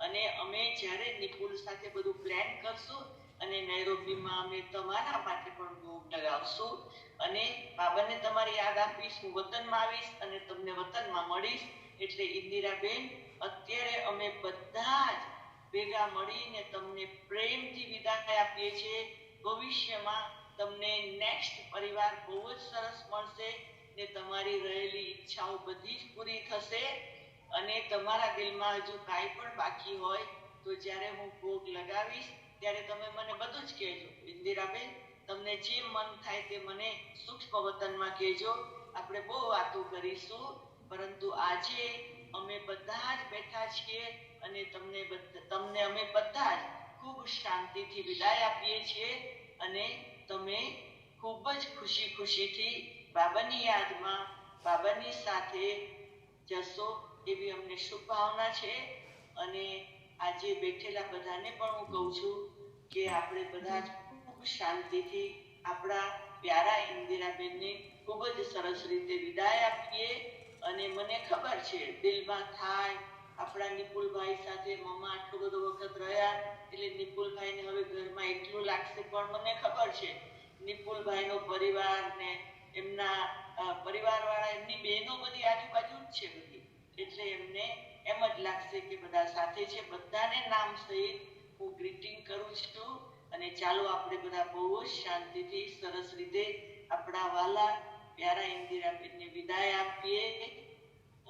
અને અમે જ્યારે નિપુલ સાથે બધું પ્લાન કરશું અને નૈરોબીમાં અમે તમારા માટે પણ ભોગ લગાવશું અને બાબાને તમારી યાદ આપીશ. હું વતનમાં આવીશ અને તમને વતનમાં મળીશ. એટલે ઇન્દિરાબેન, અત્યારે અમે બધા જ ભેગા મળીને તમને પ્રેમથી વિદાય આપીએ છીએ. ભવિષ્યમાં તમને નેક્સ્ટ પરિવાર બહુ જ સરસ મળશે ને તમારી રહેલી ઈચ્છાઓ બધી જ પૂરી થશે. અને તમારા દિલમાં હજુ કાંઈ પણ બાકી હોય તો જ્યારે હું ભોગ લગાવીશ ત્યારે તમે મને બધું જ કહેજો. ઇન્દિરાબેન, તમને જે મન થાય તે મને સૂક્ષ્મ વતનમાં કહેજો. આપણે બહુ વાતો કરીશું. પરંતુ આજે અમે બધા જ બેઠા છીએ અને તમને અમે બધા જ ખૂબ શાંતિથી વિદાય આપીએ છીએ અને તમે ખૂબ જ ખુશીથી બાબાની યાદમાં બાબાની સાથે જશો એવી અમને શુભ ભાવના છે. અને આજે બેઠેલા બધાને પણ હું કહું છું કે આપણે બધા જ ખૂબ શાંતિથી આપણા પ્યારા ઇન્દિરાબેનને ખૂબ જ સરસ રીતે વિદાય આપીએ. અને મને ખબર છે દિલમાં થાય આપણા નિપુલભાઈ સાથે મમ્મા આટલો બધો વખત રહ્યા એટલે નિપુલભાઈને હવે ઘરમાં એટલું લાગશે, પણ મને ખબર છે નિપુલભાઈનો પરિવાર ને એમના પરિવારવાળા એમની બહેનો બધી આજુબાજુ જ છે બધી, એટલે એમને એમ જ લાગશે કે બધા સાથે છે. બધાને નામ સહિત હું ગ્રીટિંગ કરું છું. અને ચાલો આપણે બધા બહુ જ શાંતિથી સરસ રીતે આપણા વાલા પ્યારા ઇન્દિરાબેનને વિદાય આપીએ.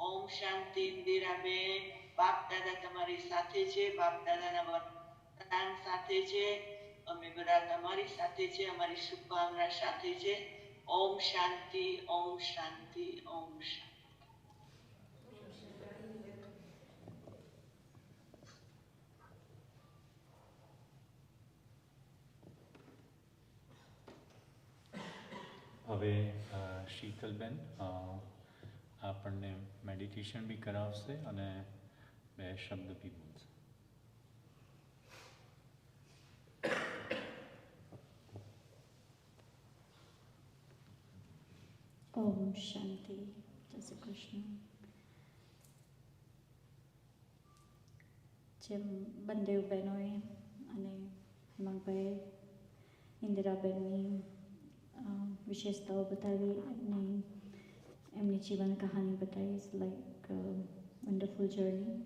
ઓમ શાંતિ. ઇન્દિરાબેન, બાપ દાદા તમારી સાથે છે, બાપ દાદાના વરદાન સાથે છે, અમે બધા તમારી સાથે છે, અમારી શુભકામના સાથે છે. ઓમ શાંતિ, ઓમ શાંતિ, ઓમ શાંતિ. હવે શીતલબેન આપણને મેડિટેશન બી કરાવશે અને 2 શબ્દ બી બોલશે. ઓમ શાંતિ. જય શ્રી કૃષ્ણ. જેમ બંને બહેનોએ અને હેમાંગભાઈ ઇન્દિરાબેનની વિશેષતાઓ બતાવી, એમની જીવન કહાની બતાવી. It's like wonderful journey.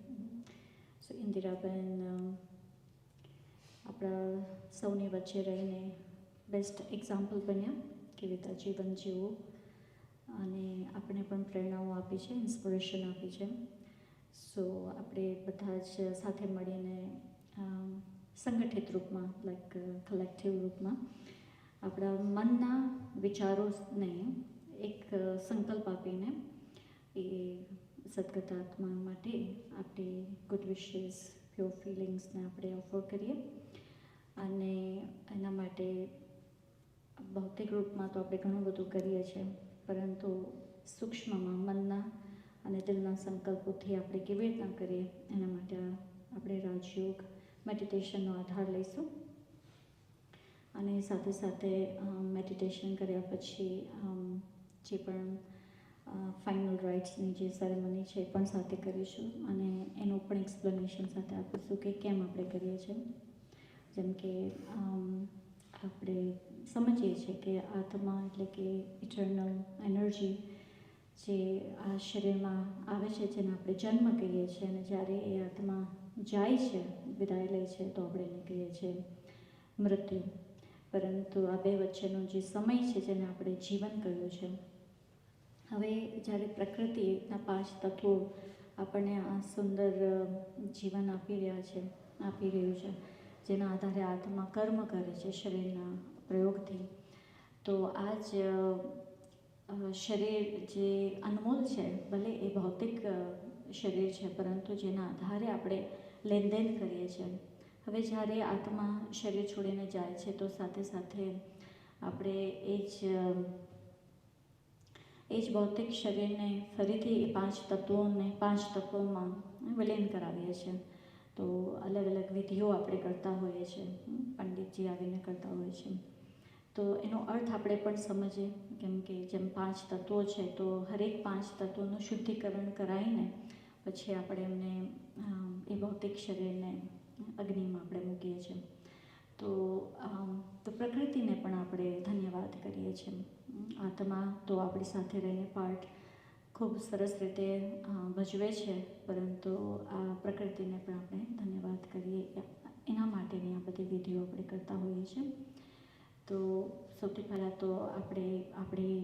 So ઇન્દિરાબેન આપણા સૌની વચ્ચે રહીને બેસ્ટ એક્ઝામ્પલ બન્યા કેવી રીતે જીવન જીવવું, અને આપણે પણ પ્રેરણાઓ આપી છે, ઇન્સ્પિરેશન આપી છે. સો આપણે બધા જ સાથે મળીને સંગઠિત રૂપમાં, લાઈક કલેક્ટિવ રૂપમાં આપણા મનના વિચારોને એક સંકલ્પ આપીને એ સદગતાત્મા માટે આપણે ગુડ વિશેસ, પ્યોર ફિલિંગ્સને આપણે ઓફર કરીએ. અને એના માટે ભૌતિક રૂપમાં તો આપણે ઘણું બધું કરીએ છીએ, પરંતુ સૂક્ષ્મમાં મનના અને દિલના સંકલ્પોથી આપણે કેવી રીતના કરીએ એના માટે આપણે રાજયોગ મેડિટેશનનો આધાર લઈશું. અને સાથે સાથે મેડિટેશન કર્યા પછી જે પણ ફાઇનલ રાઇટ્સની જે સેરેમની છે એ પણ સાથે કરીશું, અને એનું પણ એક્સપ્લેનેશન સાથે આપીશું કે કેમ આપણે કરીએ છીએ. જેમ કે આપણે સમજીએ છીએ કે આત્મા એટલે કે ઇટર્નલ એનર્જી જે આ શરીરમાં આવે છે, જેને આપણે જન્મ કહીએ છીએ, અને જ્યારે એ આત્મા જાય છે, વિદાય લે છે, તો આપણે એને કહીએ છીએ મૃત્યુ. પરંતુ આ બે વચ્ચેનો જે સમય છે જેને આપણે જીવન કહ્યું છે. હવે જ્યારે પ્રકૃતિના 5 તત્વો આપણને આ સુંદર જીવન આપી રહ્યું છે, જેના આધારે આત્મા કર્મ કરે છે શરીરના પ્રયોગથી, તો આ જ શરીર જે અનમોલ છે, ભલે એ ભૌતિક શરીર છે, પરંતુ જેના આધારે આપણે લેનદેન કરીએ છીએ. હવે જ્યારે આત્મા શરીર છોડીને જાય છે, તો સાથે સાથે આપણે એ જ ભૌતિક શરીરને ફરીથી એ 5 તત્વોમાં વિલીન કરાવીએ છીએ. તો અલગ અલગ વિધિઓ આપણે કરતા હોઈએ છીએ, પંડિતજી આવીને કરતા હોય છે. તો એનો અર્થ આપણે પણ સમજીએ, કેમ કે જેમ 5 તત્વો છે, તો હરેક 5 તત્વોનું શુદ્ધિકરણ કરાવીને પછી આપણે એમને એ ભૌતિક શરીરને અગ્નિમાં આપણે મૂકીએ છીએ. તો પ્રકૃતિને પણ આપણે ધન્યવાદ કરીએ છીએ. આત્મા તો આપણી સાથે રહીને પાર્ટ ખૂબ સરસ રીતે ભજવે છે, પરંતુ આ પ્રકૃતિને પણ આપણે ધન્યવાદ કરીએ, એના માટેની આ બધી વિધિઓ આપણે કરતા હોઈએ છીએ. તો સૌથી પહેલાં તો આપણે આપણી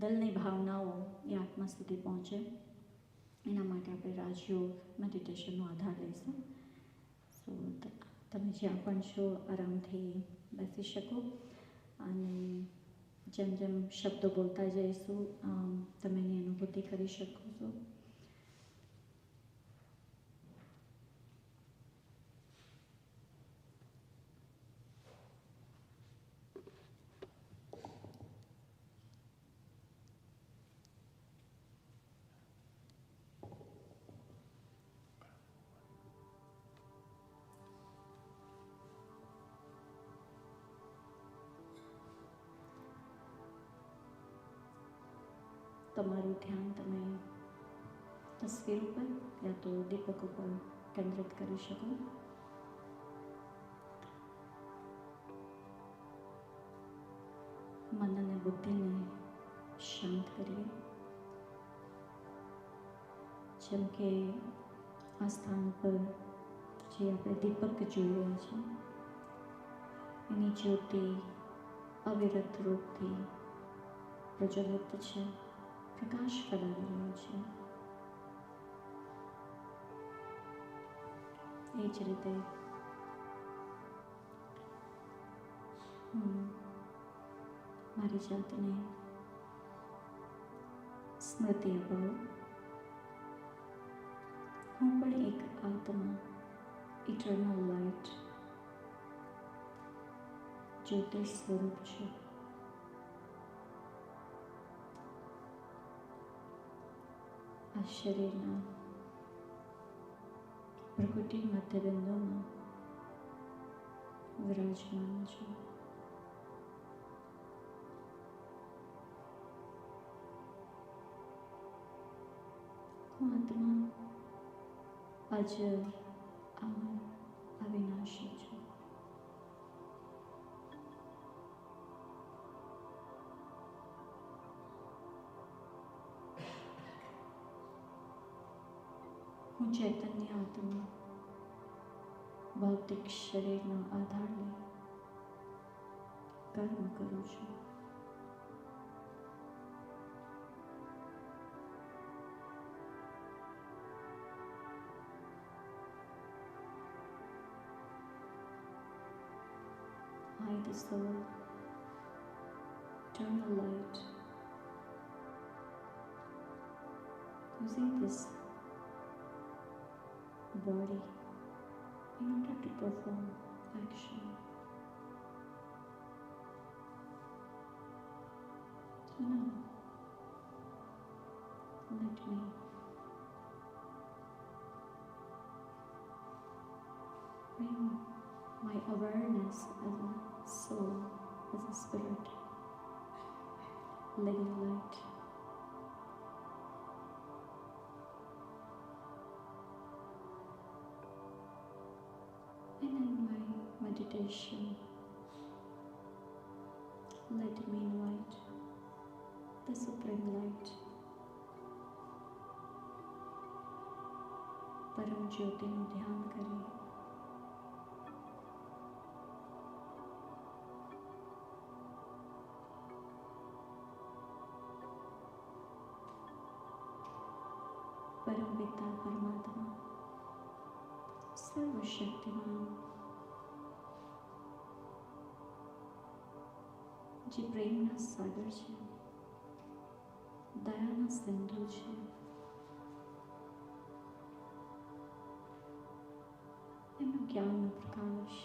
દિલની ભાવનાઓ એ આત્મા સુધી પહોંચે એના માટે આપણે રાજયોગ મેડિટેશનનો આધાર લઈશું. સો તમે જ્યાં પણ છો આરામથી બેસી શકો, અને જેમ જેમ શબ્દો બોલતા જઈશું તમે એની અનુભૂતિ કરી શકો છો. તમારું ધ્યાન તમે તસવીર ઉપર યા તો દીપક ઉપર કેન્દ્રિત કરી શકો. મન અને બુદ્ધિને શાંત કરીએ. જેમ કે આ સ્થાન પર જે આપણે દીપક જોઈ રહ્યા છીએ એની જ્યોતિ અવિરત રૂપથી પ્રજ્વલિત છે, પ્રકાશ ફેલાવી રહ્યો છે. એ જ રીતે મારી જાતને સ્મૃતિ અપાવું. હું પણ એક આત્મા, ઇટરનલ લાઇટ, જ્યોતિ સ્વરૂપ છું. આ શરીરના પ્રકૃતિ મધ્યબિંદુમાં વિરાજમાન છું. હું આત્મા અજર, અમર, અવિનાશી છું. હું ચૈતન્ય આત્મા ભૌતિક શરીરનો આધાર લઈ કર્મ કરું છું. I, the soul, eternal light, using this body in order to perform action. So now, let me bring my awareness as a soul, as a spirit, living light. And in my meditation, let me invite the Supreme Light, परम ज्योति નું ધ્યાન કરીએ. परम पिता परमात्मा सर्वशक्तिमान જે પ્રેમના સાગર છે, દયાના સિંધુ છે, એમનો જ્ઞાનનો પ્રકાશ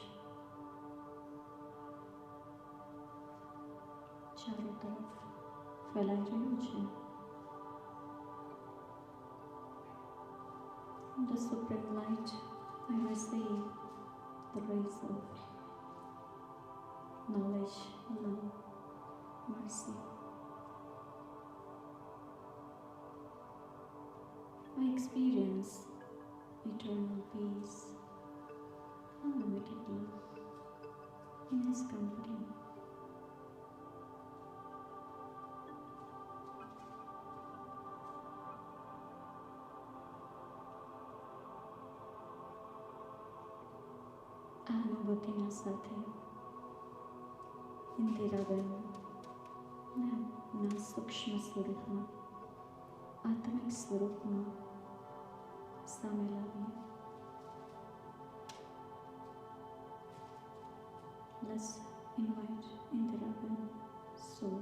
ચારો તરફ ફેલાઈ રહ્યો છે. From the Supreme Light, I receive the rays of knowledge, love, mercy. I experience eternal peace, unlimited love in His company. આ અનુભૂતિના સાથે ઇન્દિરાબેન ના સૂક્ષ્મ સ્વરૂપમાં, આત્મિક સ્વરૂપમાં સામેલ આવીએ. Let's invite Indiraben soul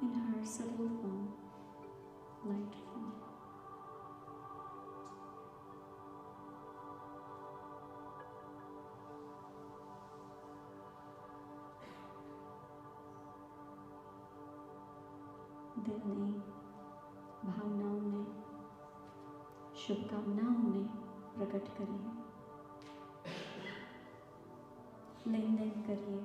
in her subtle form, light form. દિલની ભાવનાઓને, શુભકામનાઓને પ્રગટ કરીએ, લેનદેન કરીએ.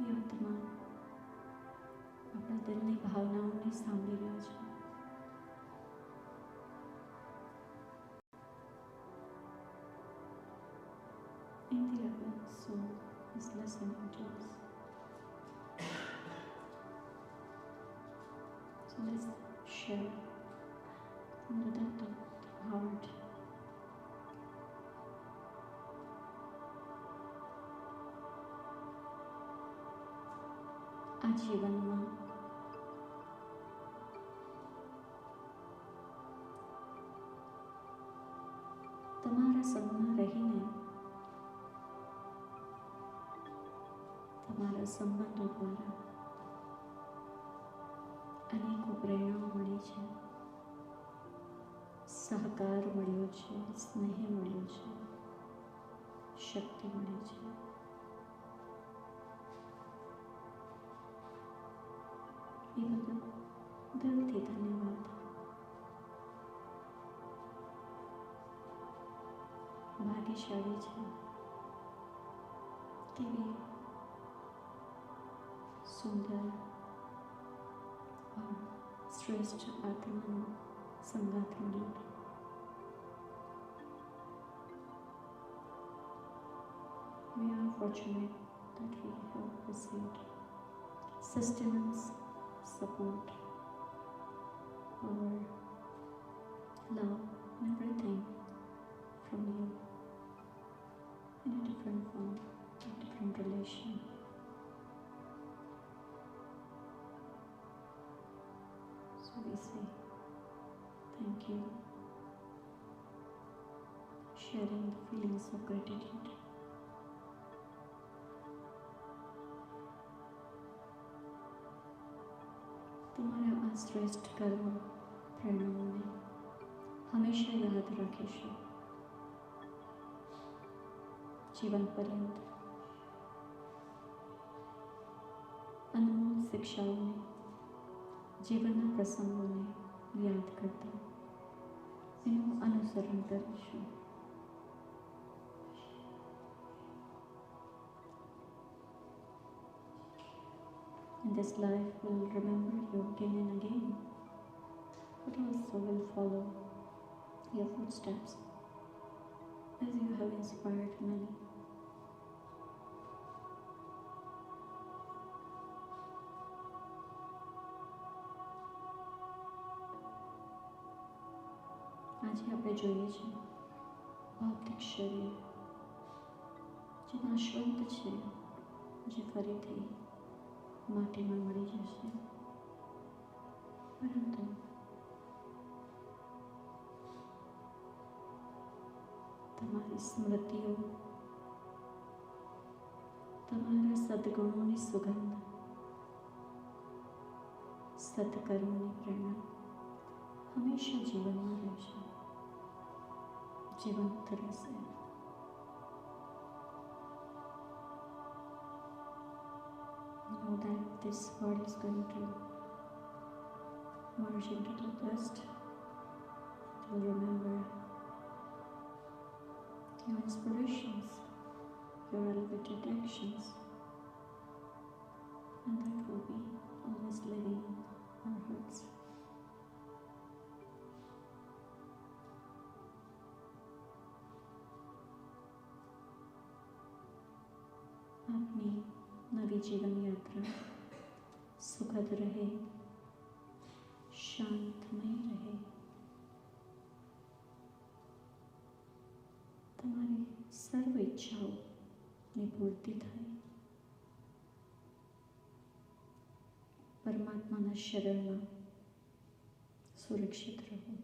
એ આત્મા આપણા દિલની ભાવનાઓને સાંભળી રહ્યો છે. Indira soul is listening to us. So let's share from the depth of the heart. આ જીવનમાં તમારા સંગમાં રહીને તમારા સંબંધો દ્વારા અનેકો પ્રેરણાઓ મળી છે, સહકાર મળ્યો છે, સ્નેહ મળ્યો છે, શક્તિ મળી છે. એ બદલ દિલથી ધન્યવાદ. ભાગ્યશાળી છે કેવી સુંદર શ્રેષ્ઠ આત્માનો સંગાથ મળ્યો. We are fortunate that we have received sustenance, support, power, love, and everything from you in a different form, in a different relation. So we say thank you, sharing the feelings of gratitude. તમારા આ શ્રેષ્ઠ કર્મ પ્રેરણાઓને હંમેશા યાદ રાખીશું. જીવન પર્યંત અનમોલ શિક્ષાઓને, જીવનના પ્રસંગોને યાદ કરતા એનું અનુસરણ કરીશું. In this life, we'll remember you again and again, but also will follow your footsteps as you have inspired many. આજે આપણે જોઈએ છીએ ભૌતિક શરીર જે નાશવંત છે, જે ફરીથી માટીમાં મળી જશે, પરંતુ તમારી સ્મૃતિઓ, તમારા સદગુણોની સુગંધ, સત્કર્મની પ્રેરણા હંમેશા જીવનમાં રહેશે, જીવંત રહેશે. Know that this body is going to merge into the dust. It will remember your inspirations, your elevated actions, and that will be always living in our hearts. આપની નવી જીવન યાત્રા સુખદ રહે, શાંતમય રહે, તમારી સર્વ ઈચ્છાઓની પૂર્તિ થાય, પરમાત્માના શરણમાં સુરક્ષિત રહો,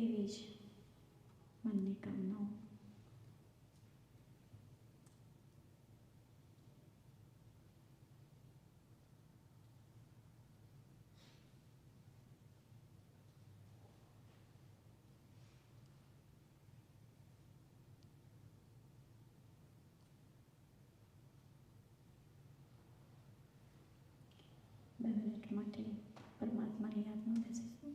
એવી જ મનની કામનાઓ. બે મિનિટ માટે પરમાત્માની યાદમાં બેસીશું.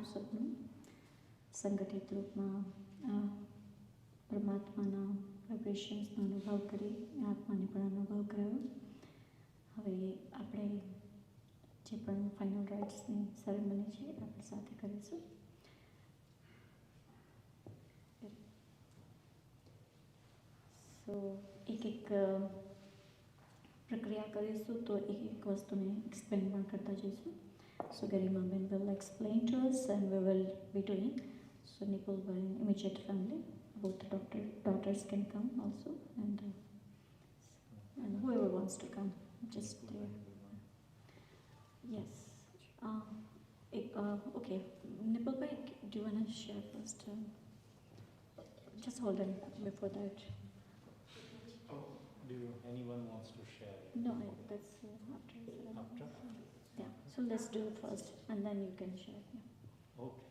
આપ સૌનું સંગઠિત રૂપમાં પરમાત્માના વાઇબ્રેશન્સનો અનુભવ કરી આત્માને પણ અનુભવ કર્યો. હવે આપણે જે પણ ફાઇનલ રાઇટ્સની સેરેમની છે આપણે સાથે કરીશું. સો એક પ્રક્રિયા કરીશું તો એક વસ્તુને એક્સપ્લેન પણ કરતા જઈશું. So Garima Ben will explain to us and we will be doing. So Nipul by immediate family, both daughters can come also and whoever wants to come, just yes. Okay, Nipul bhai, do you want to share first? Just hold on before that. Do anyone wants to share? No, that's after. After? Yeah, so let's do it first and then you can share. Yeah. Okay.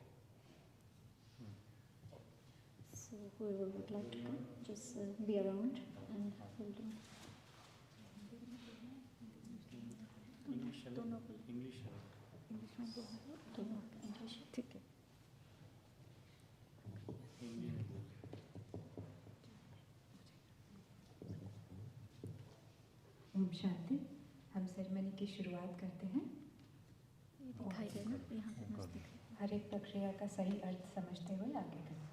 So whoever would like to come, just be around and we'll do. English. दोनों English. English में बोल दोनों English ठीक है. ओम शांति. हम ceremony की शुरुआत करते हैं. ये दिखाई दे ना यहाँ पे मस्त दिख रहा है. हर एक प्रक्रिया का सही अर्थ समझते हुए आगे करें.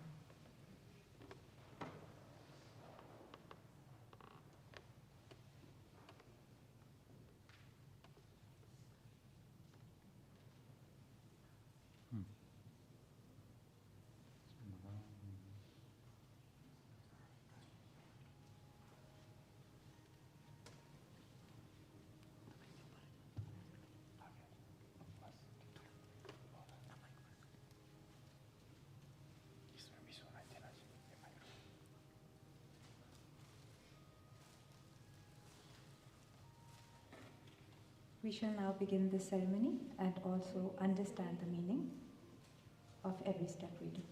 We shall now begin the ceremony and also understand the meaning of every step we do.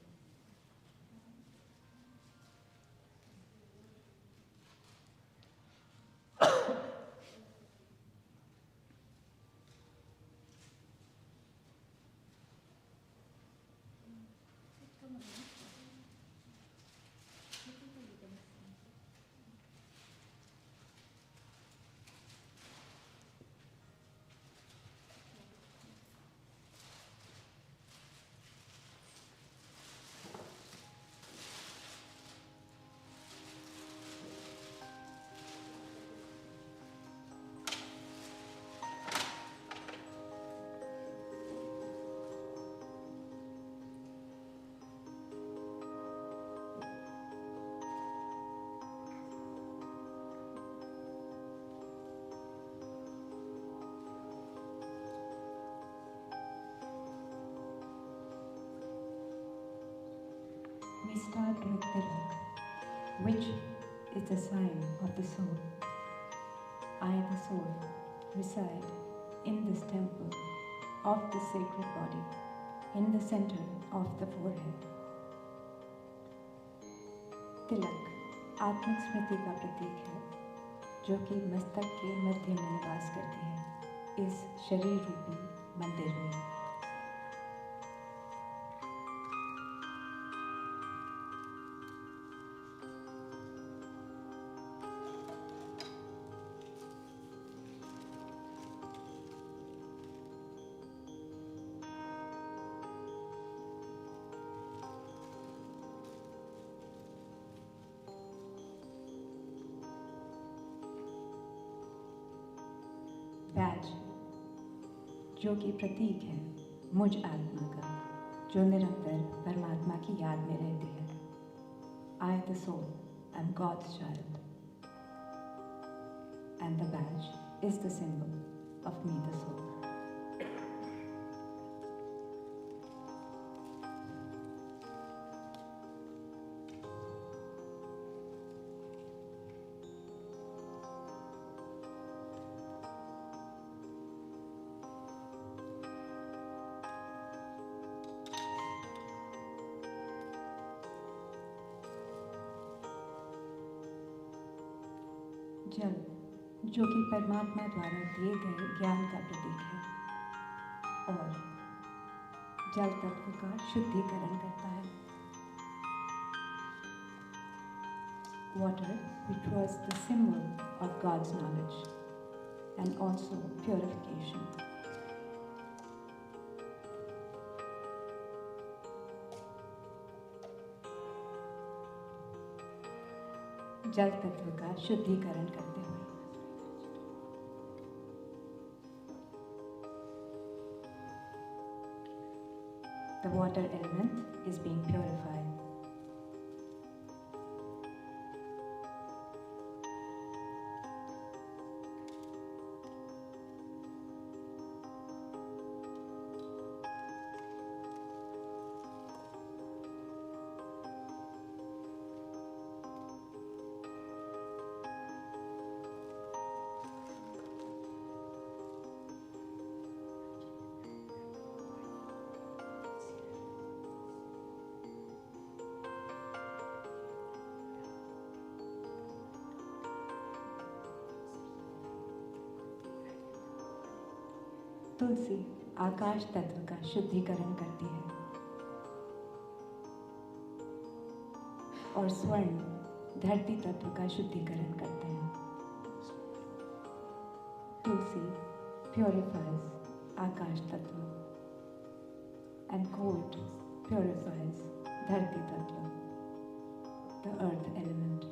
We start with Tilak, which is the sign of the soul. I, the soul, reside in this temple of the sacred body, in the center of the forehead. तिलक आत्मिक स्मृति का प्रतीक है जो कि मस्तक के मध्य में निवास करती है इस शरीर रूपी मंदिर में. बैज जो कि प्रतीक है मुझ आत्मा का जो निरंतर परमात्मा की याद में रहती है. I, the soul, am God's child, and the badge is the symbol of me, the soul. जल जो कि परमात्मा द्वारा दिए गए ज्ञान का प्रतीक है और जल तत्व का शुद्धिकरण करता है. Water, which was the symbol of God's knowledge and also purification. जल तत्व का शुद्धिकरण करते हुए the water element is being purified. तुलसी आकाश तत्व का शुद्धिकरण करती है और स्वर्ण धरती तत्व का शुद्धिकरण करते हैं. तुलसी purifies आकाश तत्व and gold purifies धरती तत्व, the earth element.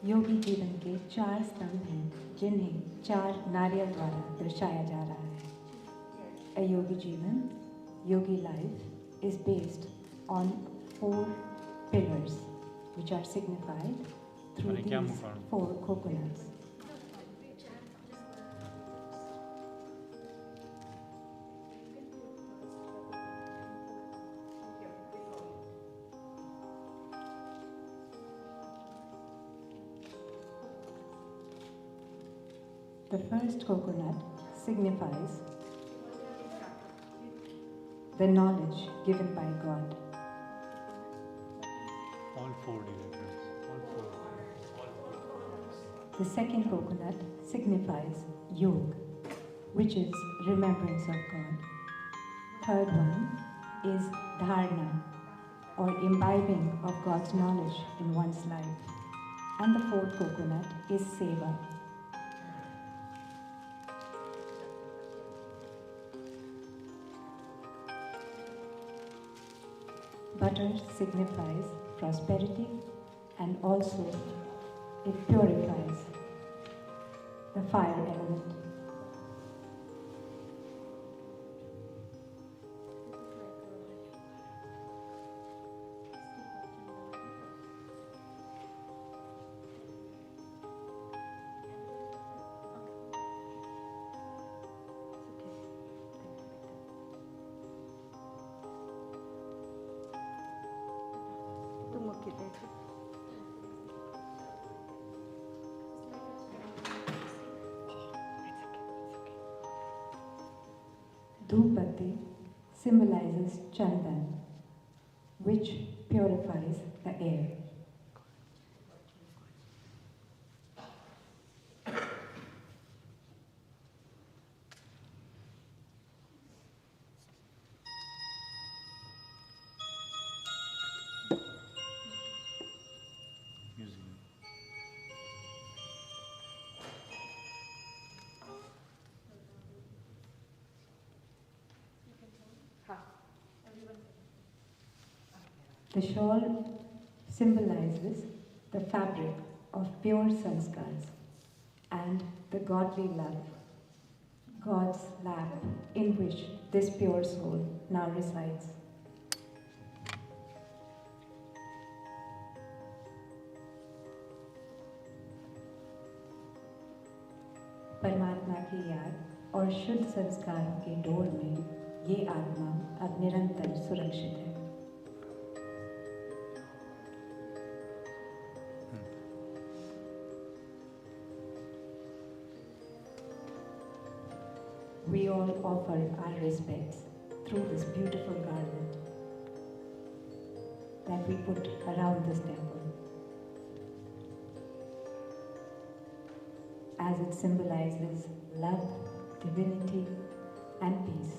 योगी जीवन के 4 स्तंभ हैं जिन्हें 4 नारियल द्वारा दर्शाया जा रहा है. A yogi जीवन, yogi life, is based on 4 pillars which are signified through these 4 coconuts. The first coconut signifies the knowledge given by God. All 4 directions. All 4. The second coconut signifies yoga, which is remembrance of God. Third one is dharana, or imbibing of God's knowledge in one's life. And the fourth coconut is seva. Butter signifies prosperity and also it purifies the fire element. Dhupati symbolizes chandan, which purifies the air. The shawl symbolizes the fabric of pure sanskars and the godly love, God's lap in which this pure soul now resides. परमात्मा की याद और शुद्ध संस्कारों के door में ये आत्मा अब निरंतर सुरक्षित है। We all offer our respects through this beautiful garland that we put around this temple, as it symbolizes love, divinity, and peace.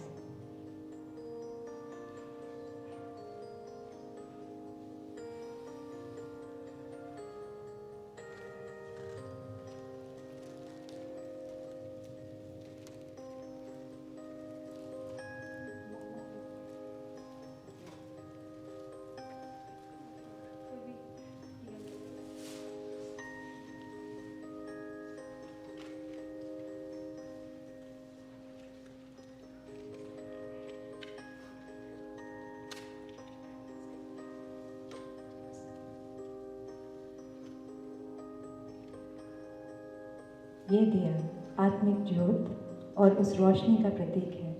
ये दिया आत्मिक ज्योत और उस रोशनी का प्रतीक है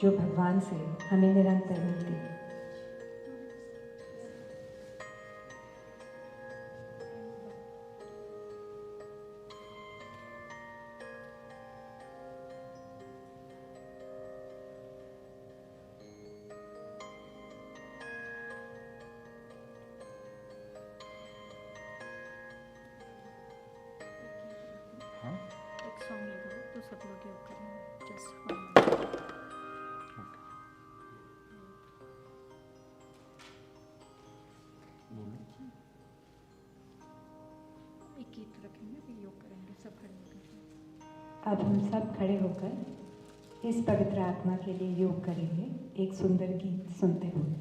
जो भगवान से हमें निरंतर मिलती है। एक सॉन्ग लगाओ तो सब लोग योग करेंगे जस्ट एक गीत रखेंगे फिर योग करेंगे सब खड़े होकर। अब हम सब खड़े होकर इस पवित्र आत्मा के लिए योग करेंगे एक सुंदर गीत सुनते हुए।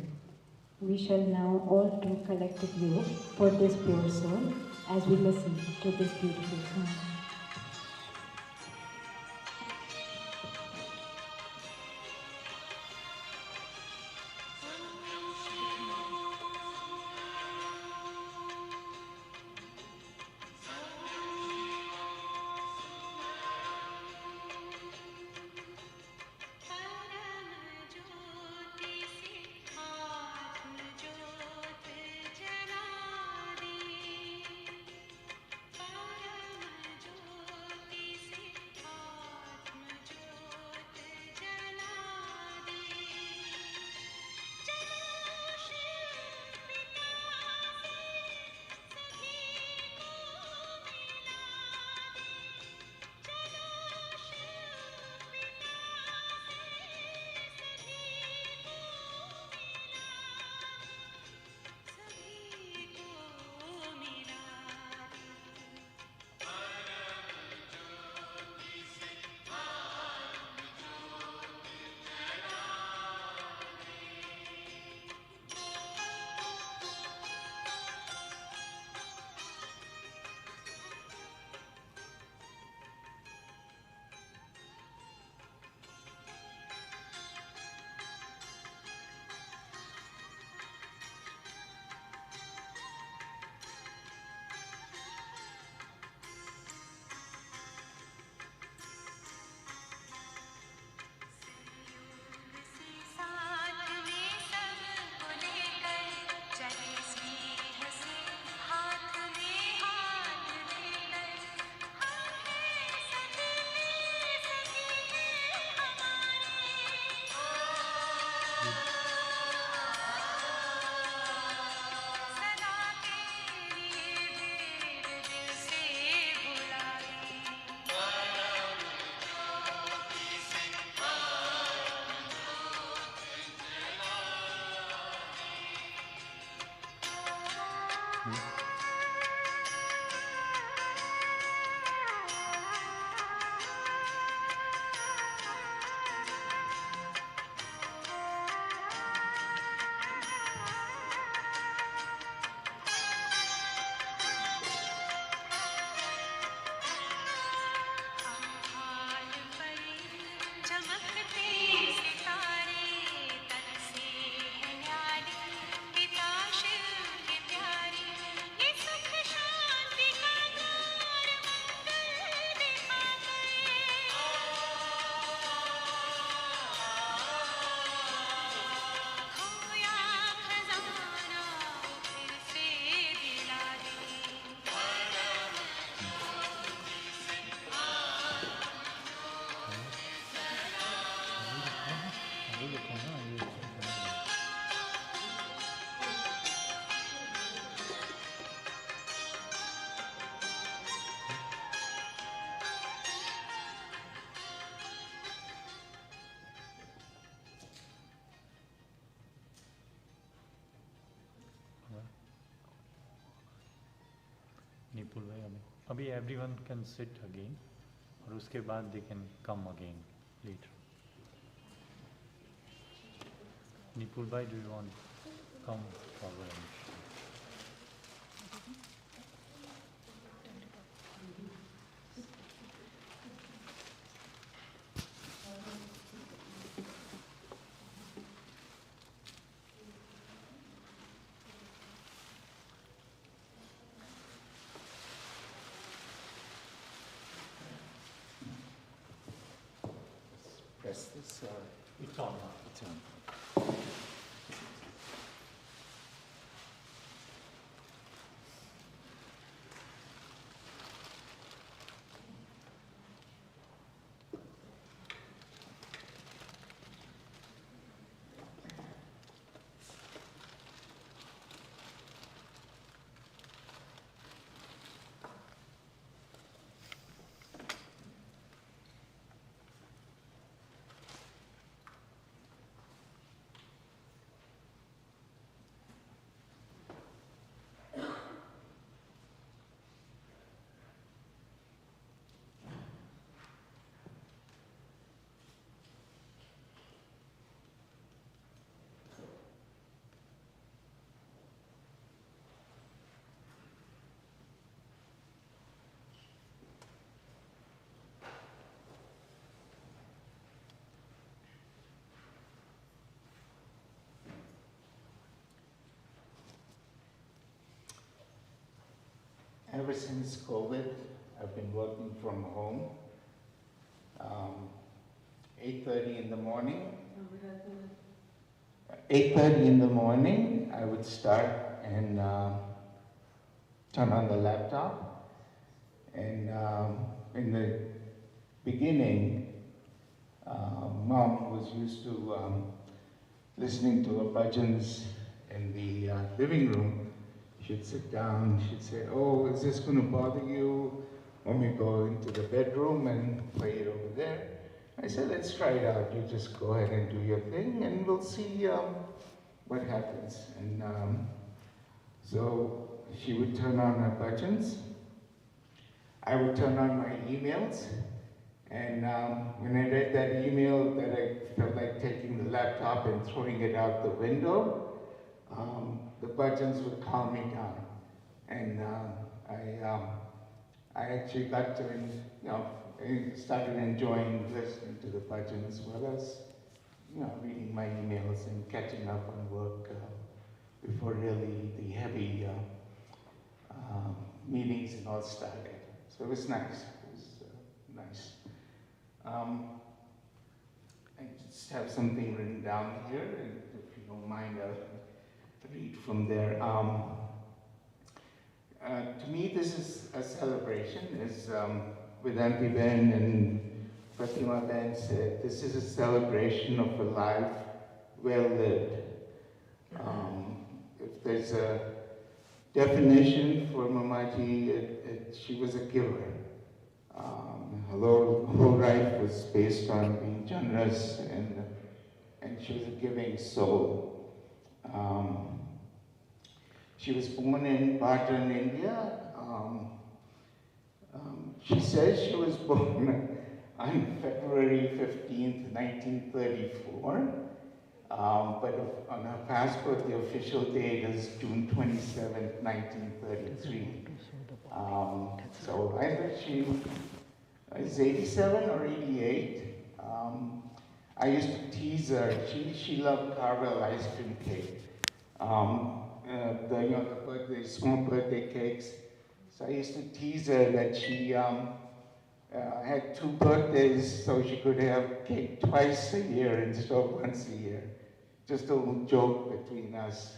We shall now all do collective yoga for this pure soul as we listen to this beautiful song. Nipple भाई अभी everyone can sit again और उसके बाद they can come again later. Nipul bhai, do you want to come forward? Press this. It's on. It's on. Ever since COVID, I've been working from home. 8:30 in the morning. 8:30 in the morning, I would start and turn on the laptop. And in the beginning, Mom was used to listening to her bhajans in the living room. She'd sit down, she'd say, "Oh, is this going to bother you? Want me to go into the bedroom and play it over there?" I said, "Let's try it out. You just go ahead and do your thing and we'll see what happens." And so she would turn on her bhajans. I would turn on my emails. And when I read that email that I felt like taking the laptop and throwing it out the window, the bhajans would calm me down. And I actually got to, started enjoying listening to the bhajans as well as, reading my emails and catching up on work before really the heavy meetings and all started. So it was nice. It was nice. I just have something written down here, and if you don't mind, I'll read from there. To me, this is a celebration, as Vedanti Ben and Fatima Ben said. This is a celebration of a life well lived. If there's a definition for Mamaji, she was a giver. Her whole life was based on being generous, and she was a giving soul. She was born in Bhadran, India. She says she was born on February 15th, 1934, but on her passport, the official date is June 27th, 1933. So either she is 87 or 88. I used to tease her. She loved Carvel ice cream cake. The small birthday cakes. So I used to tease her that she had 2 birthdays so she could have cake twice a year instead of once a year. Just a little joke between us.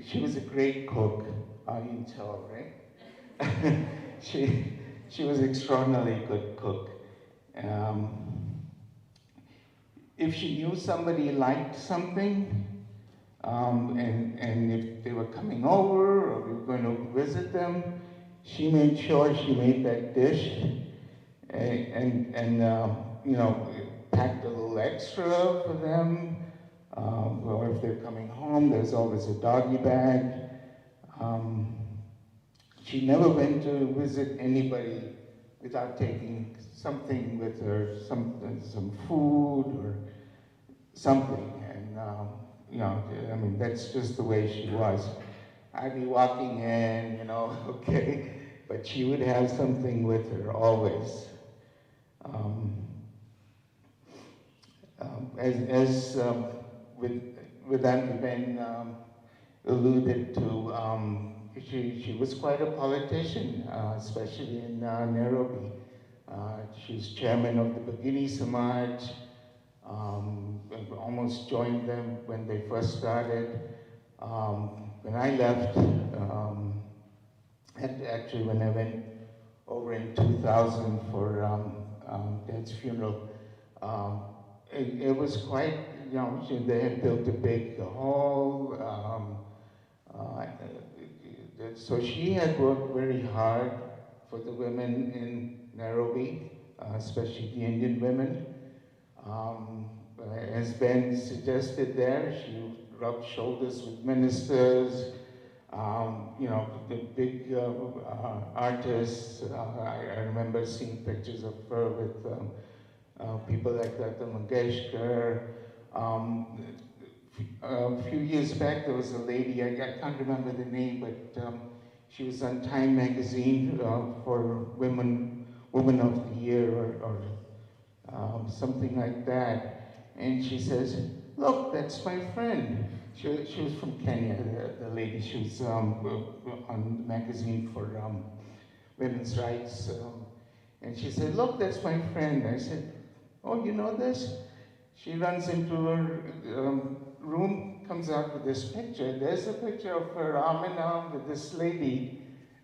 She was a great cook, you can tell, right? she was extraordinarily good cook. If she knew somebody liked something, and if they were coming over or we were going to visit them, she made sure she made that dish and packed a little extra for them. or if they're coming home, there's always a doggy bag. Um, she never went to visit anybody without taking something with her, some food or something. And, you know, I mean, that's just the way she was. I'd be walking in, you know, okay, but she would have something with her always. Um, as with Auntie Ben alluded to, she was quite a politician, especially in Nairobi. She's chairman of the Bagini Samaj. Almost joined them when they first started. When I left, and actually when I went over in 2000 for Dad's funeral, it was quite, you know, they had built a big hall. So she had worked very hard for the women in Nairobi, especially the Indian women. As Ben suggested there, she rubbed shoulders with ministers, you know, the big artists. I remember seeing pictures of her with people like Dr. Mangeshkar. A few years back, there was a lady, I can't remember the name, but she was on Time magazine for Woman of the Year or something like that. And she says, look, that's my friend. She was from Kenya, the lady. She was on the magazine for women's rights. And she said, look, that's my friend. I said, oh, you know this? She runs into her room, comes out with this picture. There's a picture of her arm in arm with this lady.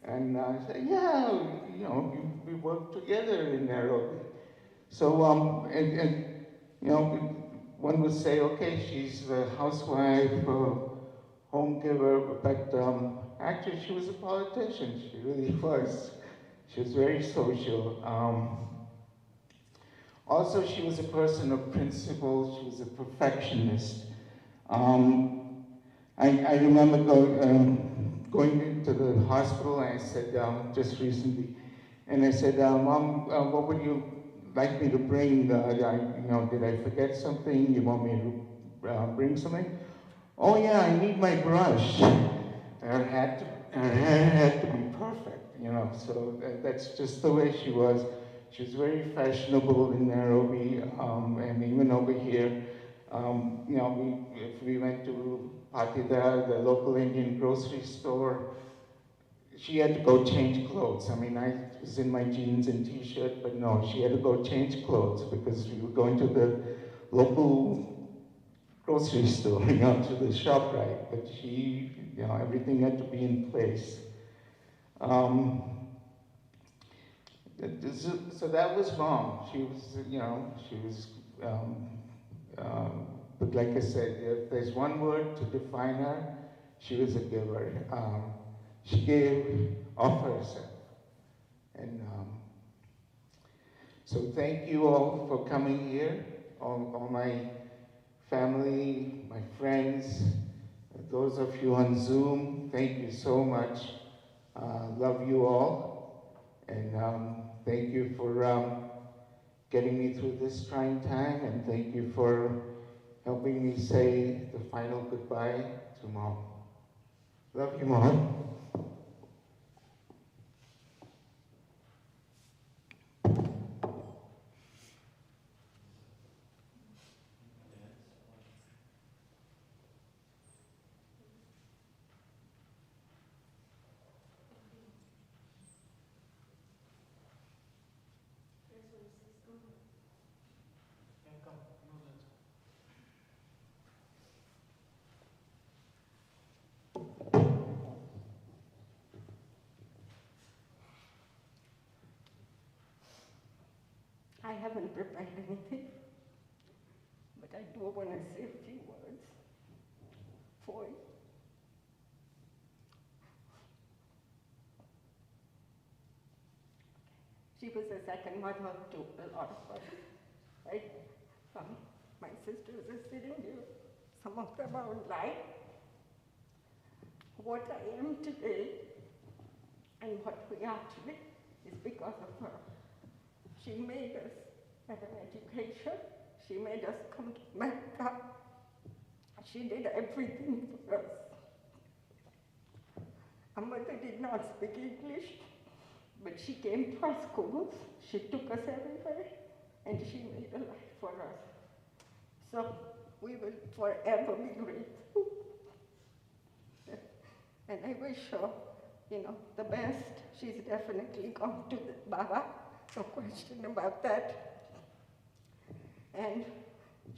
And I said, yeah, you know, we worked together in Nairobi. So, and you know, one would say, okay, she's a housewife, home giver, but actually she was a politician. She really was. She was very social. Also, she was a person of principle. She was a perfectionist. I remember going into the hospital, and I said, just recently, and I said, Mom, what would you like me to bring? You know, did I forget something? You want me to bring something? Oh yeah, I need my brush. Her hair had to be perfect, you know, so that's just the way she was. She was very fashionable in Nairobi, and even over here. You know, if we went to Patida, the local Indian grocery store, she had to go change clothes. I mean, I was in my jeans and t-shirt, but no, she had to go change clothes because we were going to the local grocery store, you know, to the shop, right? But she, you know, everything had to be in place. So that was Mom. She was, you know, she was, but like I said, if there's one word to define her, she was a giver. She gave of herself. And so thank you all for coming here, all my family, my friends, those of you on Zoom, thank you so much. Love you all. And thank you for getting me through this trying time, and thank you for helping me say the final goodbye to Mom. Love you, Mom. I haven't prepared anything, but I do want to say a few words for you. She was a second mother to a lot of us, right? My sisters are sitting here, some of them are online. What I am today and what we are today is because of her. She made us have an education. She made us come to America. She did everything for us. Our mother did not speak English, but she came to our schools. She took us everywhere, and she made a life for us. So we will forever be grateful. And I wish her, the best. She's definitely gone to Baba, no question about that. And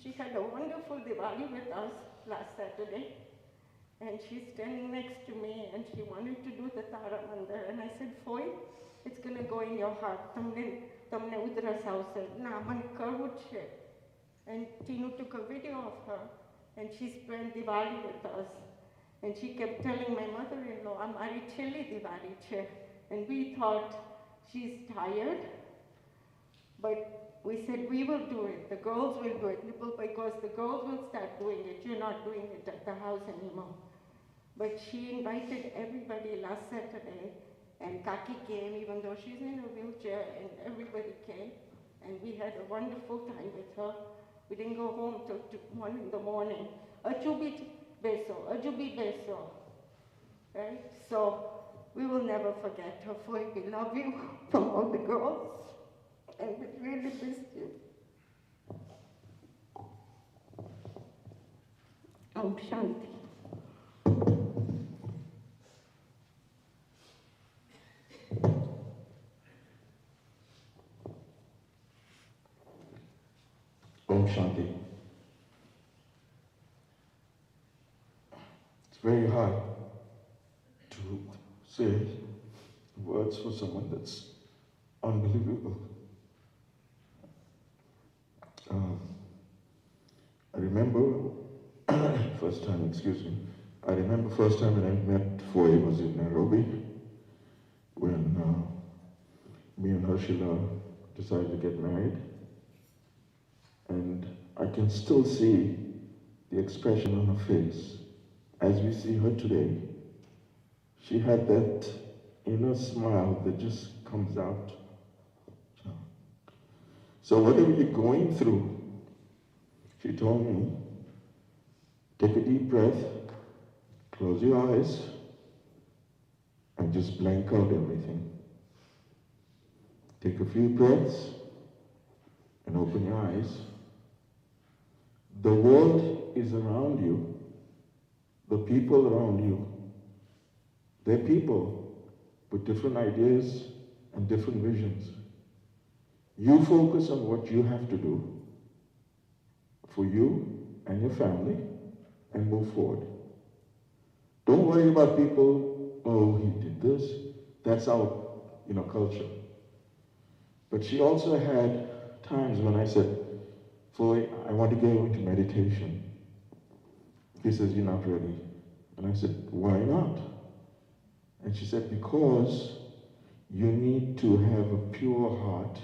she had a wonderful Diwali with us last Saturday. And she's standing next to me, and she wanted to do the Tara Mandir. And I said, Foy, it's going to go in your heart. Tamne udras house. Na man karvu chhe. And Tinu took a video of her, and she spent Diwali with us. And she kept telling my mother-in-law, Amari chilli Diwali che. And we thought, she's tired. But we said, we will do it. The girls will do it. Because the girls will start doing it. You're not doing it at the house anymore. But she invited everybody last Saturday, and Kaki came, even though she's in a wheelchair, and everybody came. And we had a wonderful time with her. We didn't go home till 1 in the morning. Ajubi beso. Right? So we will never forget her. For we love you from all the girls, and we really missed you. Om Shanti. Om Shanti. It's very hard to say words for someone that's unbelievable. I remember first time when I met Foy was in Nairobi, when me and Harshila decided to get married. And I can still see the expression on her face as we see her today. She had that inner smile that just comes out. So whatever you're going through, she told me, take a deep breath, close your eyes, and just blank out everything. Take a few breaths and open your eyes. The world is around you. The people around you, they're people with different ideas and different visions. You focus on what you have to do for you and your family and move forward. Don't worry about people, oh, he did this. That's our culture. But she also had times when I said, Floyd, I want to go into meditation. He says, you're not ready. And I said, why not? And she said, because you need to have a pure heart,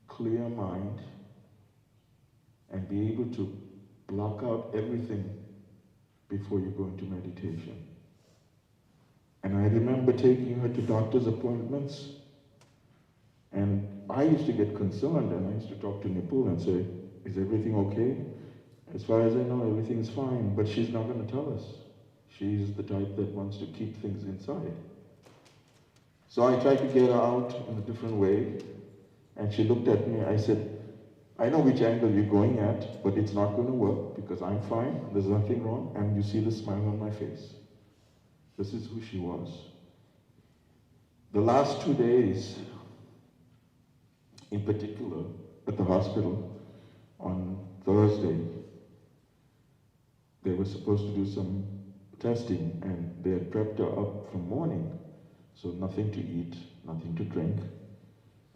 clear mind, and be able to block out everything before you go into meditation. And I remember taking her to doctor's appointments, and I used to get concerned, and I used to talk to Nipul and say, is everything okay? As far as I know, everything's fine, but she's not going to tell us. She's the type that wants to keep things inside. So I tried to get her out in a different way, and she looked at me. I said, I know which angle you're going at, but it's not going to work because I'm fine, there's nothing wrong, and you see the smile on my face. This is who she was. The last 2 days, in particular, at the hospital, on Thursday, they were supposed to do some testing, and they had prepped her up from morning. So nothing to eat, nothing to drink.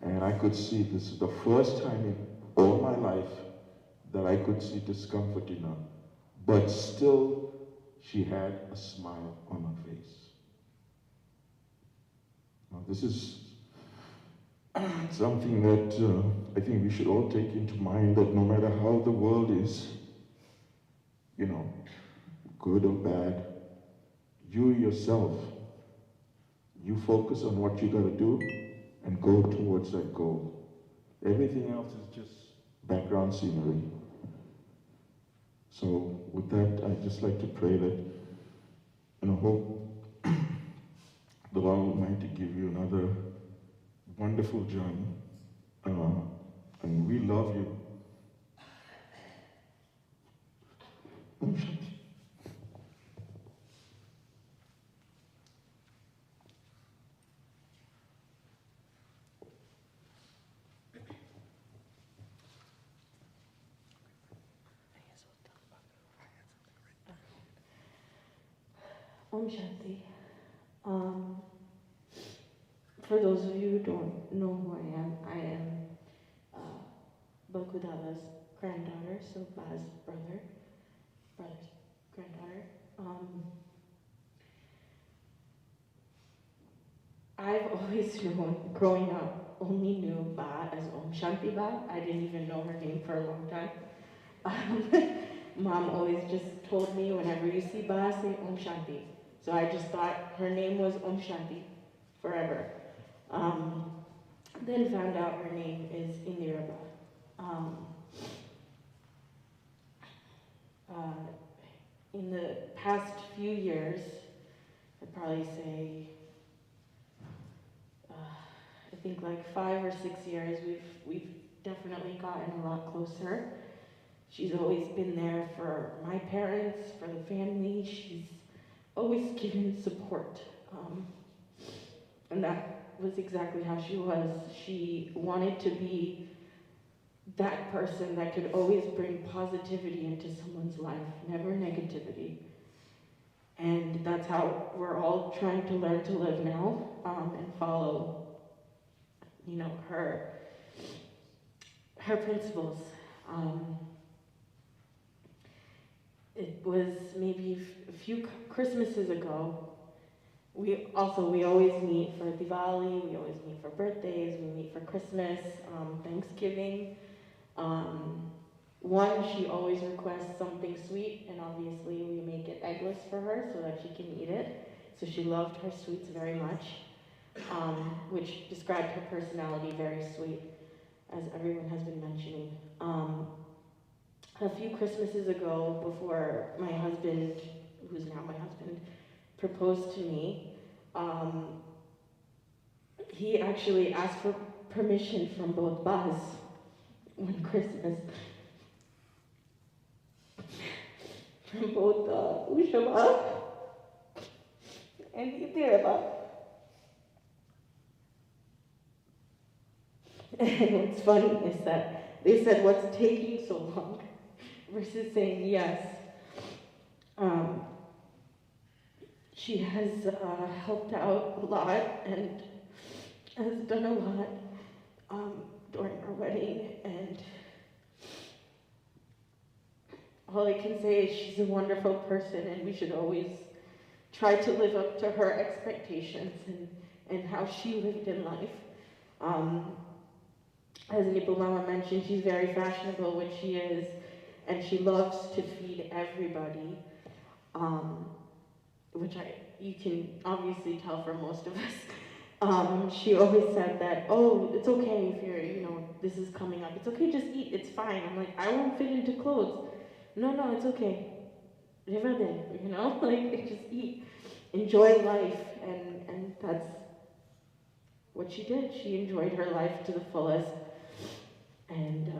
And I could see this is the first time in all my life that I could see discomfort in her. But still, she had a smile on her face. Now, this is something that I think we should all take into mind, that no matter how the world is, you know, good or bad, you yourself, you focus on what you gotta do and go towards that goal. Everything else is just background scenery. So with that, I'd just like to pray that, and I hope the Lord Almighty give you another wonderful journey. And we love you. Om Shanti. For those of you who don't know who I am Bakudava's granddaughter, so Ba's brother's granddaughter. I've always known, growing up, only knew Ba as Om Shanti Ba. I didn't even know her name for a long time. Mom always just told me, whenever you see Ba, say Om Shanti. So I just thought her name was Om Shanti forever. Then found out her name is Indira Ba. In the past few years, I'd probably say, I think like 5 or 6 years, we've definitely gotten a lot closer. She's always been there for my parents, for the family. She's always given support. And that was exactly how she was. She wanted to be that person that could always bring positivity into someone's life, never negativity. And that's how we're all trying to learn to live now, and follow, you know, her principles. It was maybe a few Christmases ago. We always meet for Diwali, we always meet for birthdays, we meet for Christmas, Thanksgiving. One, she always requests something sweet, and obviously we make it eggless for her so that she can eat it. So she loved her sweets very much, which described her personality, very sweet, as everyone has been mentioning. A few Christmases ago, before my husband, who's now my husband, proposed to me, he actually asked for permission from both Bas one Christmas, from both Ushaba and Indira. And what's funny is that they said, "What's taking so long?" versus saying yes. She has helped out a lot and has done a lot during our wedding, and all I can say is she's a wonderful person, and we should always try to live up to her expectations and how she lived in life. As Nipu Mama mentioned, she's very fashionable, which she is, and she loves to feed everybody, which you can obviously tell from most of us. She always said that, "Oh, it's okay if you're, this is coming up. It's okay, just eat, it's fine." I'm like, "I won't fit into clothes." No, it's okay. Like, just eat. Enjoy life, and that's what she did. She enjoyed her life to the fullest. And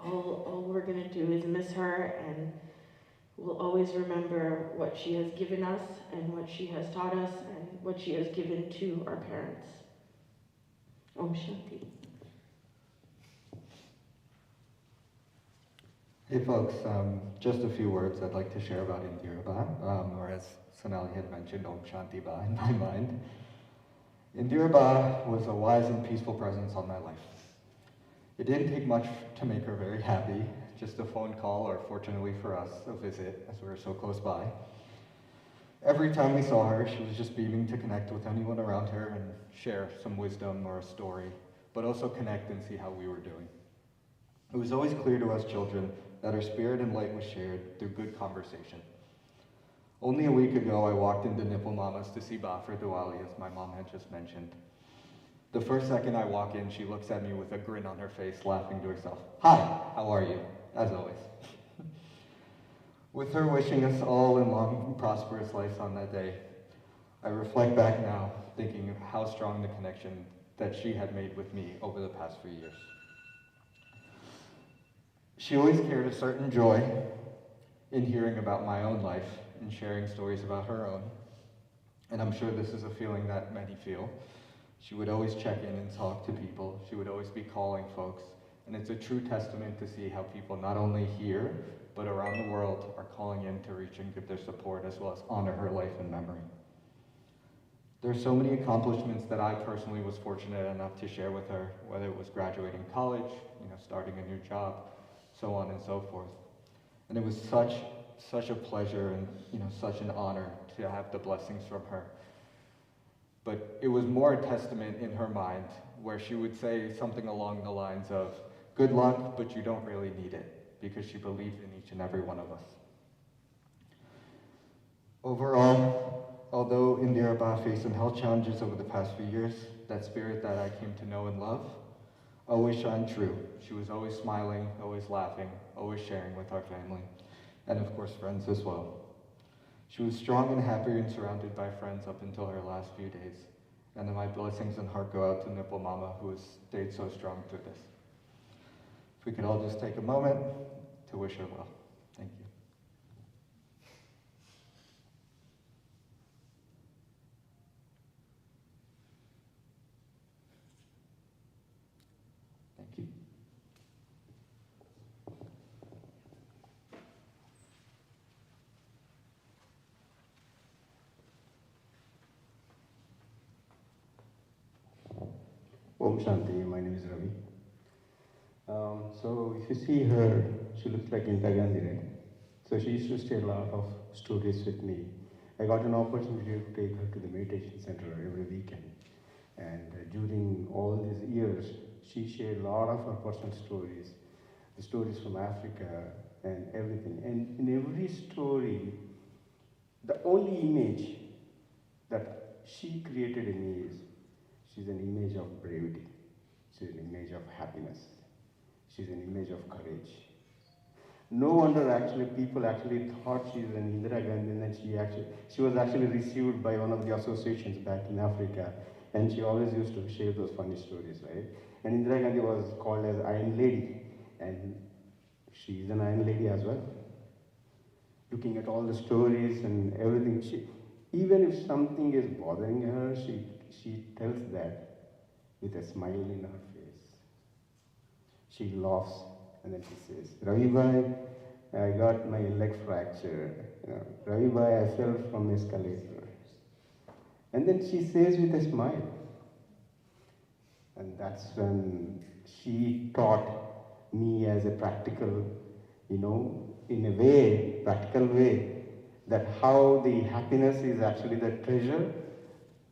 all we're gonna do is miss her, and we'll always remember what she has given us and what she has taught us and what she has given to our parents. Om Shanti. Hey folks, just a few words I'd like to share about Indira Ba, or as Sonali had mentioned, Om Shanti Ba in my mind. Indira Ba was a wise and peaceful presence on my life. It didn't take much to make her very happy, just a phone call, or fortunately for us, a visit, as we were so close by. Every time we saw her, she was just beaming to connect with anyone around her and share some wisdom or a story, but also connect and see how we were doing. It was always clear to us children that her spirit and light was shared through good conversation. Only a week ago, I walked into Nipple Mama's to see Ba for Diwali, as my mom had just mentioned. The first second I walk in, she looks at me with a grin on her face, laughing to herself. Hi, how are you? As always. With her wishing us all a long and prosperous life on that day, I reflect back now, thinking of how strong the connection that she had made with me over the past few years. She always carried a certain joy in hearing about my own life and sharing stories about her own. And I'm sure this is a feeling that many feel. She would always check in and talk to people. She would always be calling folks. And it's a true testament to see how people not only here, but around the world are calling in to reach and give their support, as well as honor her life and memory. There are so many accomplishments that I personally was fortunate enough to share with her, whether it was graduating college, starting a new job, so on and so forth. And it was such a pleasure and such an honor to have the blessings from her. But it was more a testament in her mind where she would say something along the lines of, good luck, but you don't really need it, because she believed in each and every one of us. Overall, although Indira Ba faced some health challenges over the past few years, that spirit that I came to know and love always shined true. She was always smiling, always laughing, always sharing with our family, and of course friends as well. She was strong and happy and surrounded by friends up until her last few days. And then my blessings and heart go out to Nipple Mama, who has stayed so strong through this. If we could all just take a moment to wish her well. Thank you. Thank you. Om Shanti, my name is Ravi. So if you see her, she looks like Indira Gandhi, right? So she used to share a lot of stories with me. I got an opportunity to take her to the meditation center every weekend. And during all these years, she shared a lot of her personal stories, the stories from Africa and everything. And in every story, the only image that she created in me is, she's an image of bravery. She's an image of happiness. She's an image of courage. No wonder actually people actually thought she's an Indira Gandhi, and then she was actually received by one of the associations back in Africa, and she always used to share those funny stories, right? And Indira Gandhi was called as Iron Lady, and she's an Iron Lady as well. Looking at all the stories and everything, even if something is bothering her, she tells that with a smile in her face. She laughs and then she says, Ravi bhai, I got my leg fractured. Ravi bhai, I fell from escalator. And then she says with a smile. And that's when she taught me as a practical, in a way, practical way, that how the happiness is actually the treasure.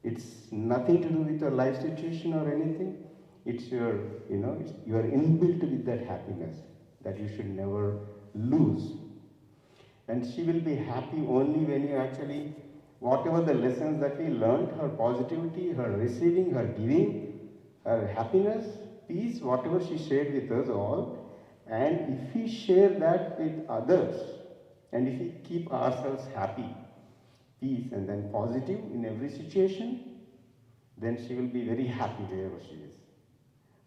It's nothing to do with your life situation or anything. It's you are inbuilt with that happiness that you should never lose. And she will be happy only when you actually, whatever the lessons that we learned, her positivity, her receiving, her giving, her happiness, peace, whatever she shared with us all, and if we share that with others, and if we keep ourselves happy, peace, and then positive in every situation, then she will be very happy wherever she is.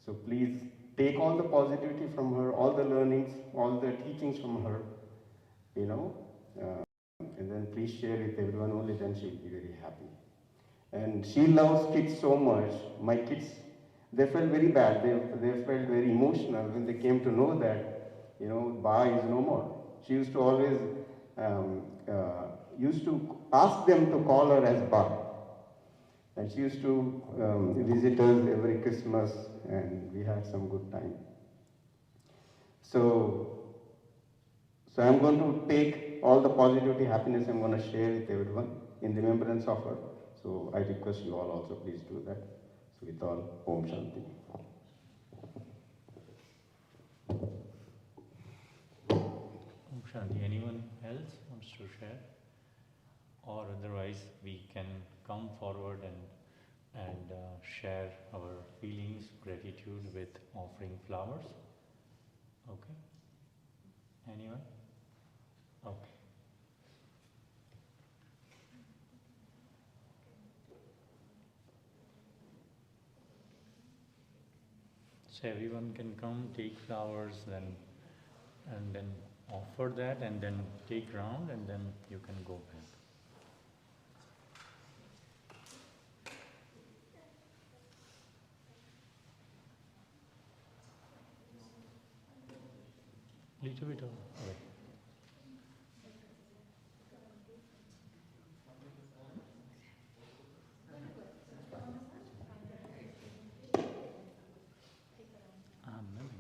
So please take all the positivity from her, all the learnings, all the teachings from her, and then please share with everyone, only then she will be very happy. And she loves kids so much. My kids, they felt very bad. They felt very emotional when they came to know that, Ba is no more. She used to always used to ask them to call her as Ba. And she used to visit us every Christmas, and we had some good time. So I'm going to take all the positivity, happiness, I'm going to share with everyone in remembrance of her. So I request you all also please do that. So with all, Om Shanti. Shanti, anyone else wants to share? Or otherwise we can come forward and share our feelings, gratitude with offering flowers. Okay? Anyone? Okay. So everyone can come, take flowers, and then offer that, and then take round, and then you can go back. Little bit of right. Amen.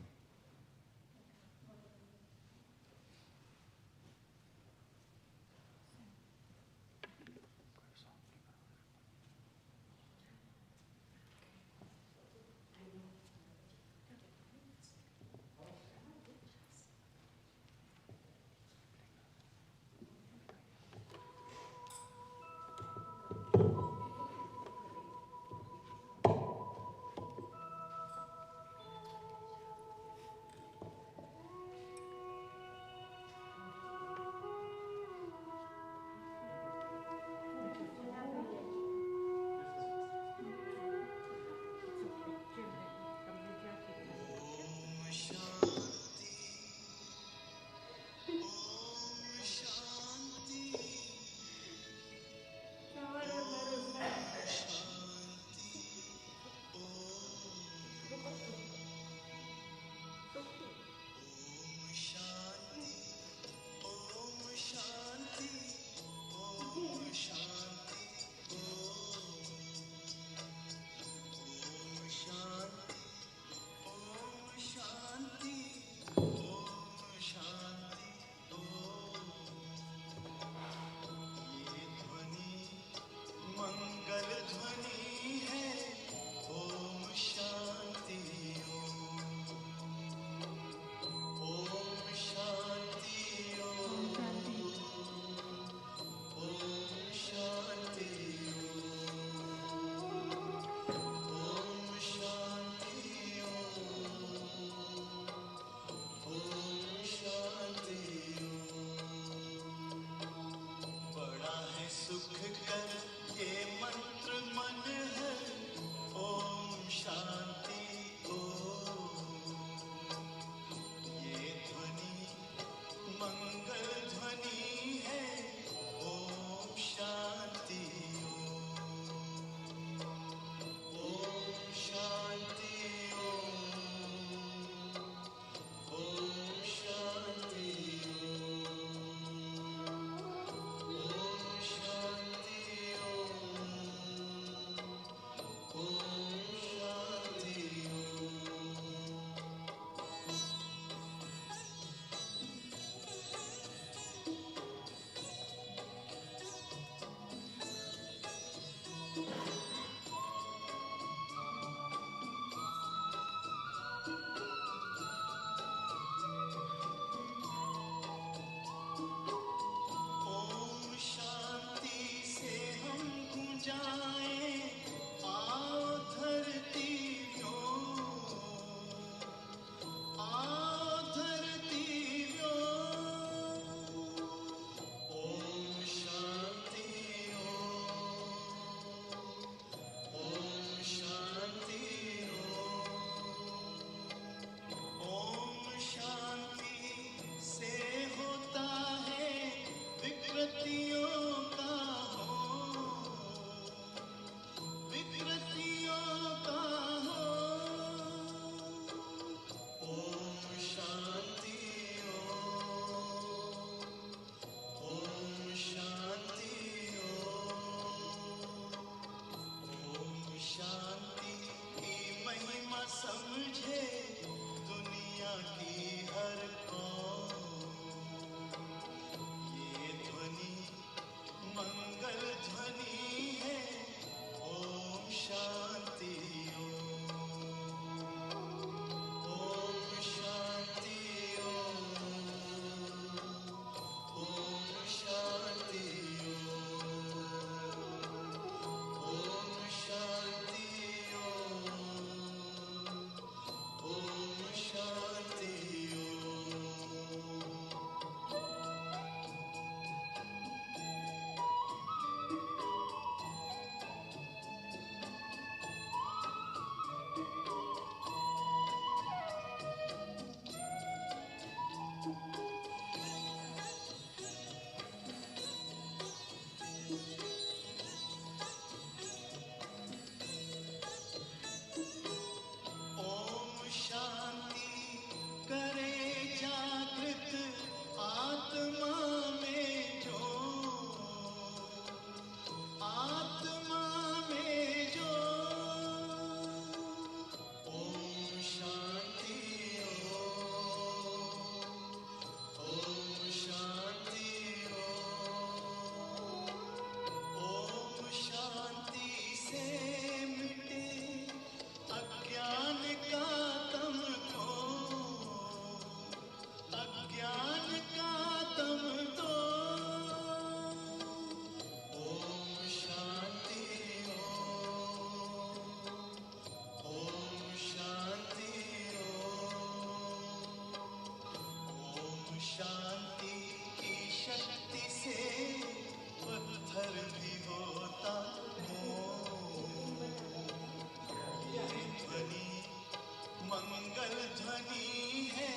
मंगल ध्वनि है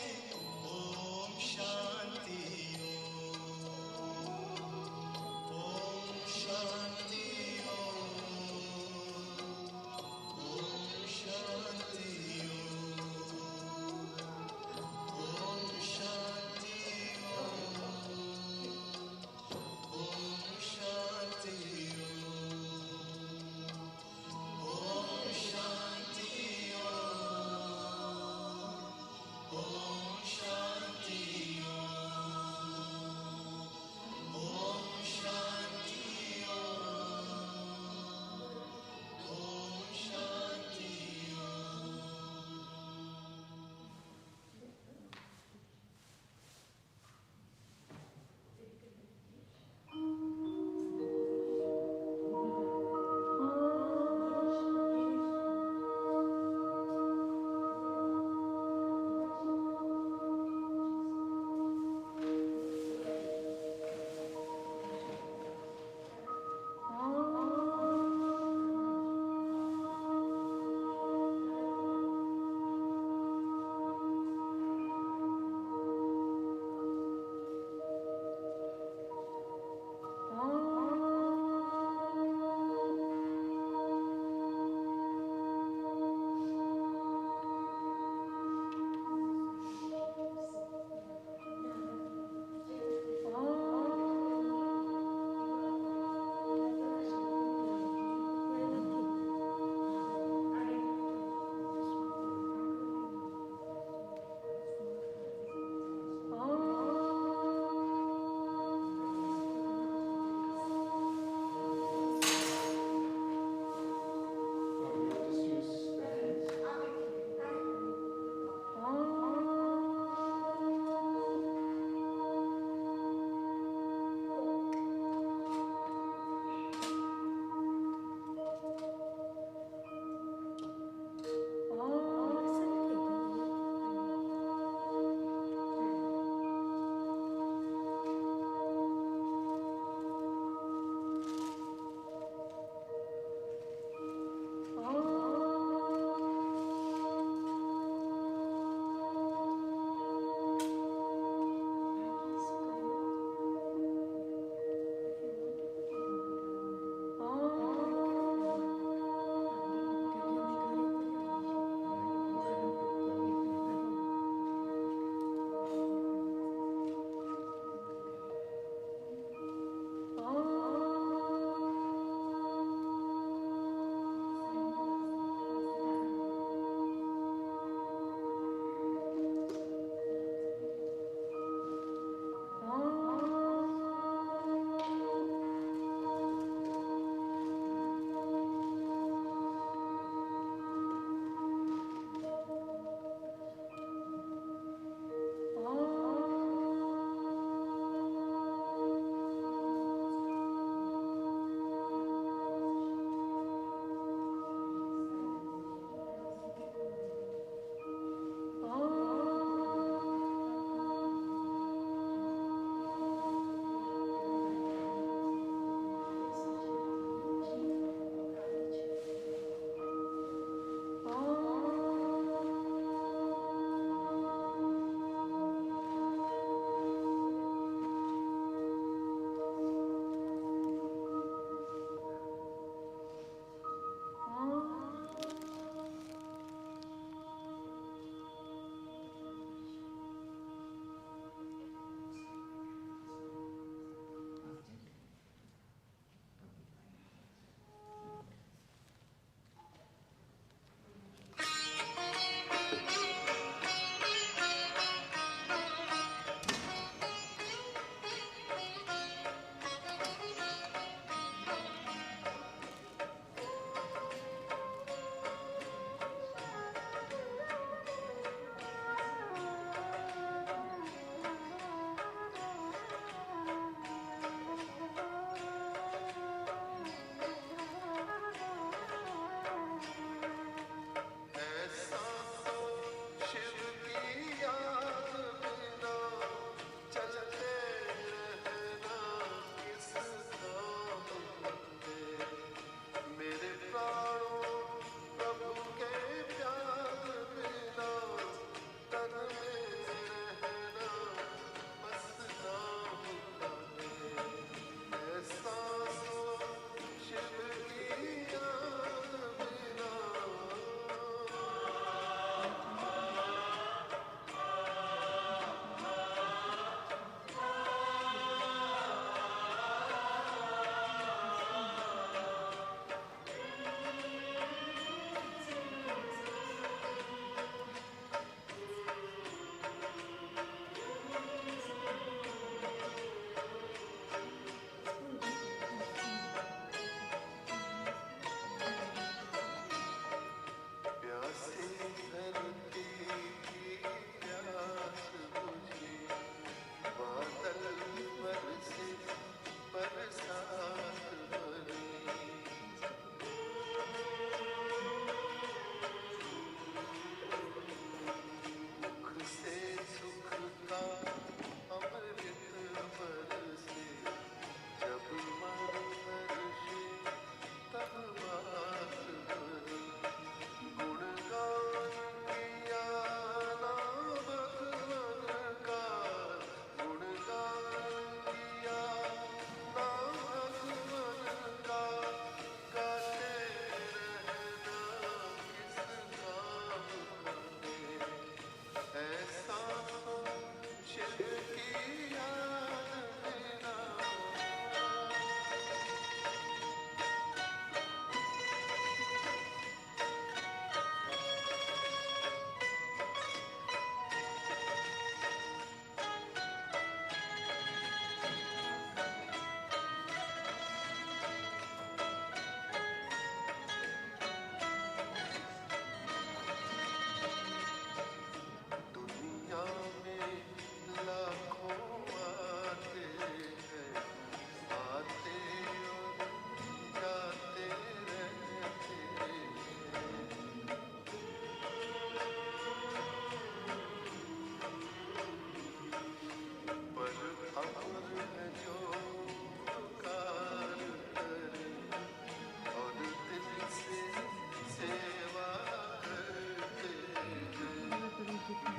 Om Shanti Om Shanti Om Shanti Om Shanti Om Shanti Om Shanti Om Shanti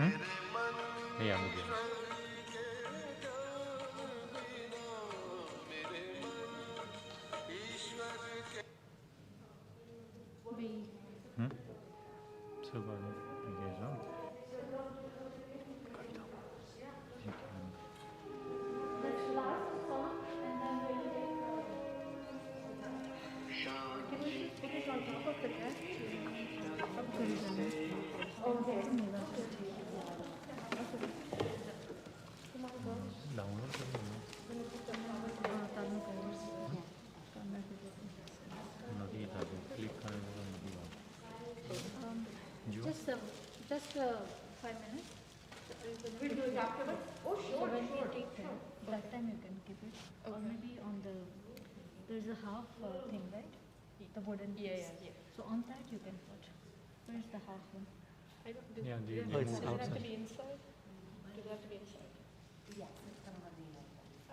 Yeah, okay. શું કરું કહેજો download કરી નથી થતું click કરે તો નથી આવતું જો Just 5 minutes. We'll do it afterwards. Oh, So sure, when sure. you take time, that time you can keep it. Or maybe on the, there's a half thing, right? The wooden piece. Yeah. So on that you can put. Where's the half one? I don't, does, Yeah, does, the- does it have to outside. be inside? Does it have to be inside?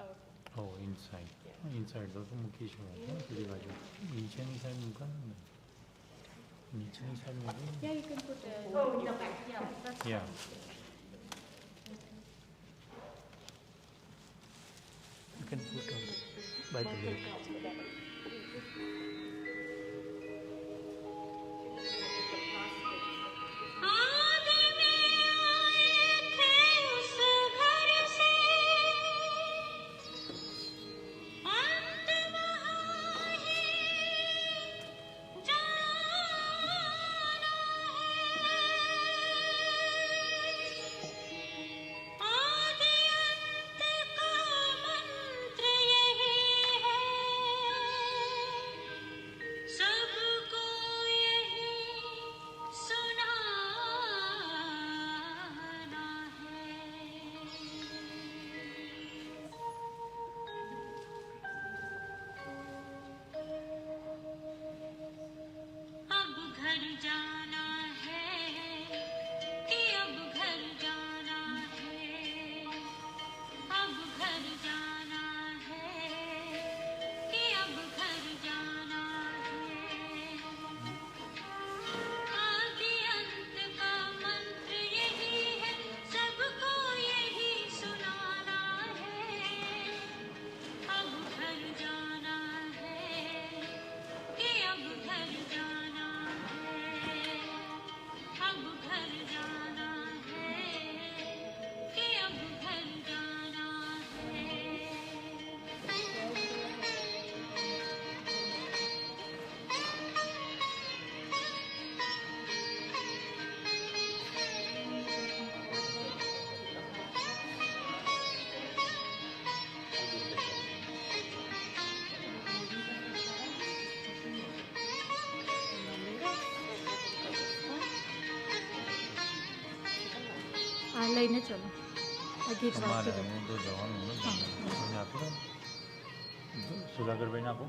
Oh, okay. Oh inside inside તો મૂકીશું પેલી બાજુ નીચેની side મૂકવાનું ને નીચેની side મૂકી Yeah, you can put. Oh, in the back. Yeah, that's Yeah. fine. You can put on by the way. આ લઈને ચલો આ ગીત તમારે વાંચી દો. હું તો જવાનું ને મને આપી દો સુધાકરભાઈને આપો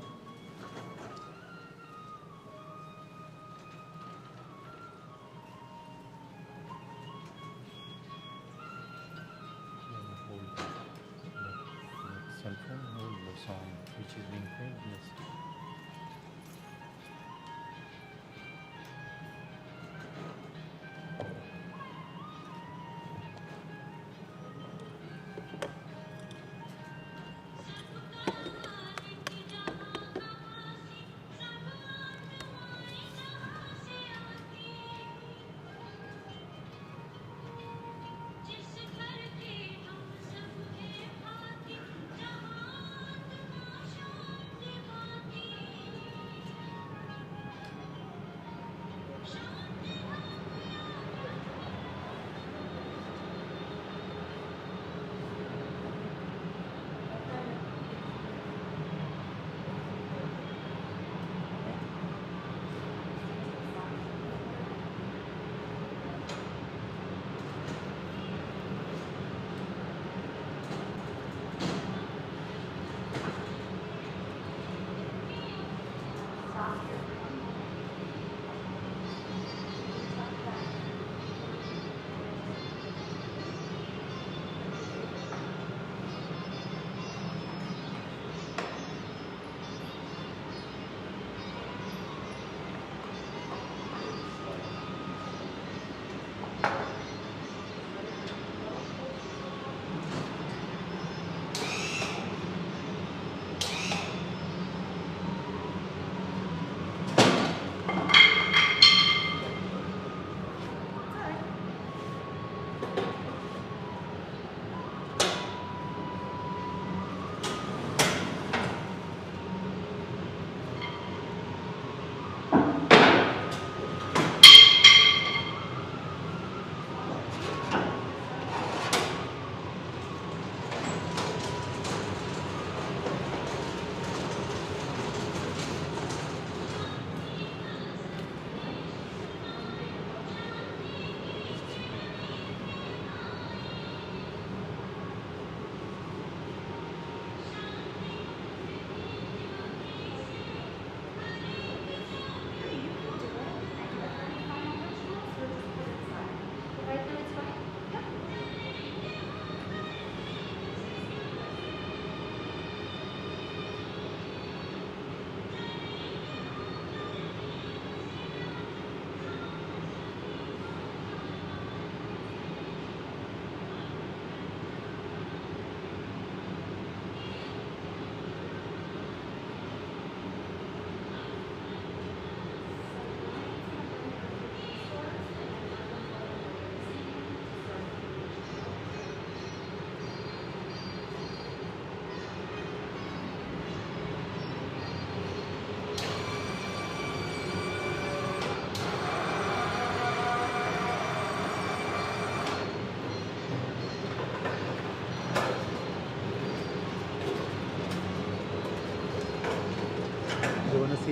cell phone hold the song which is being played. Yes.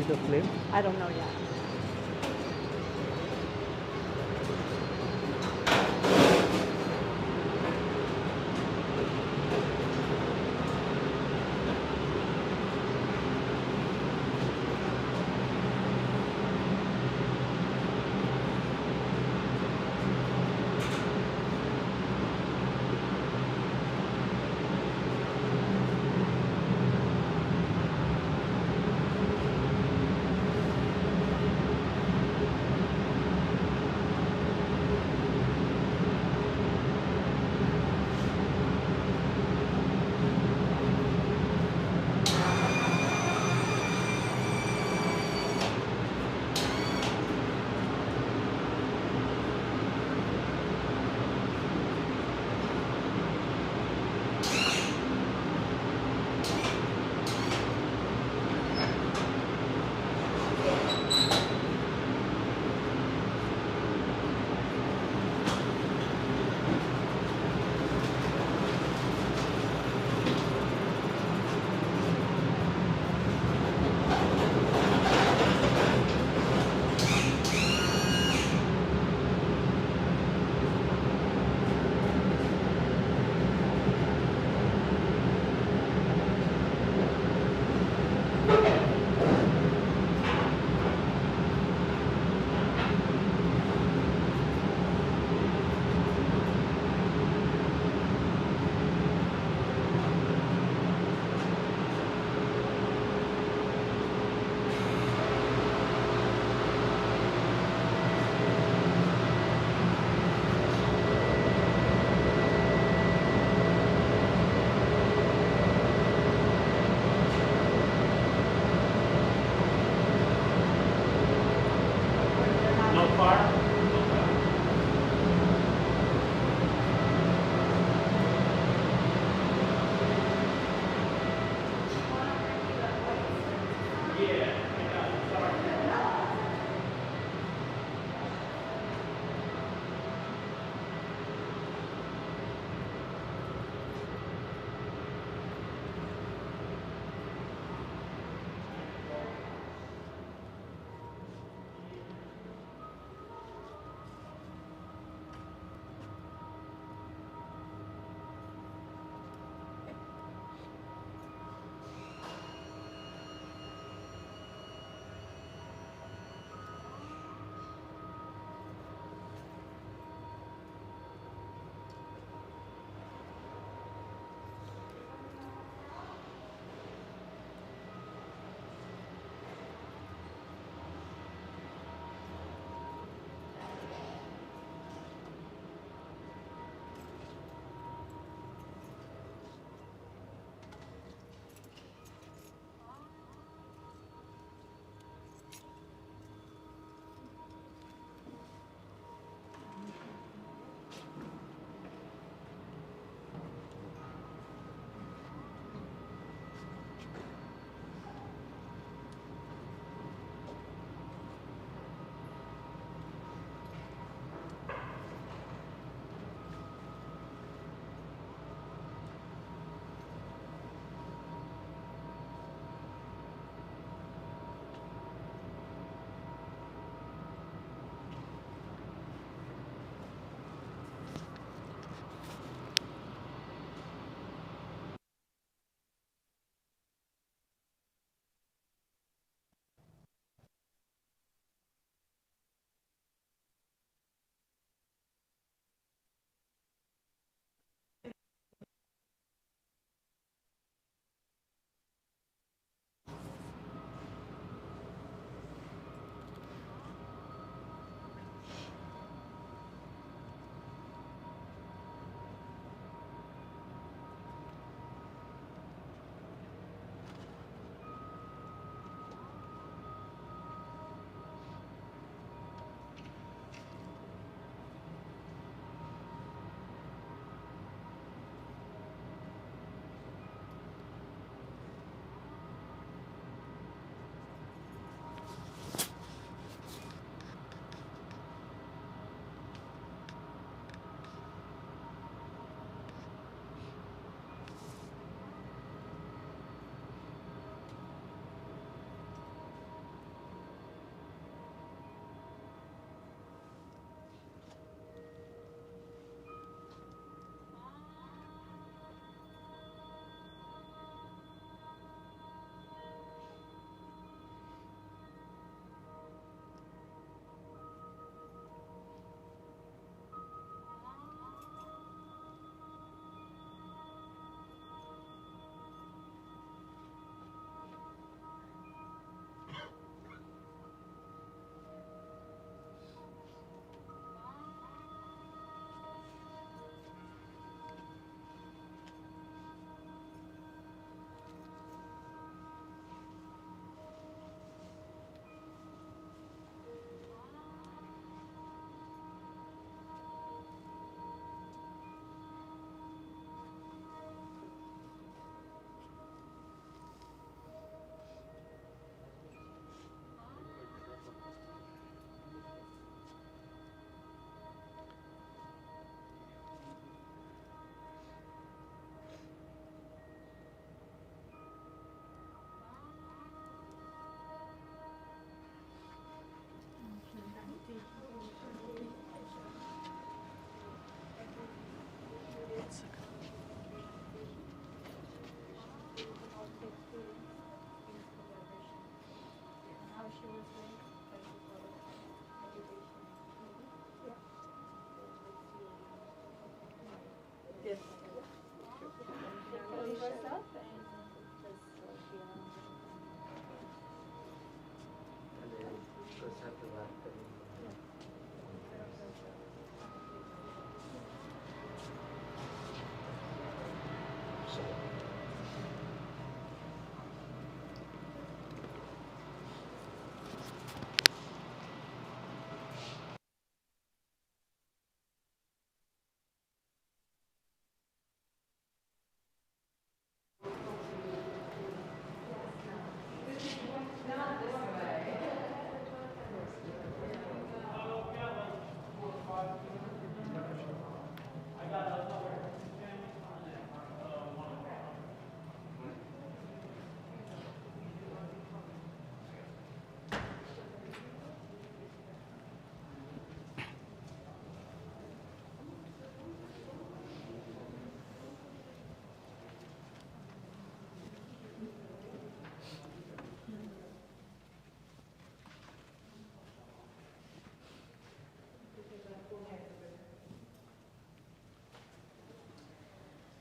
the flame? I don't know yet.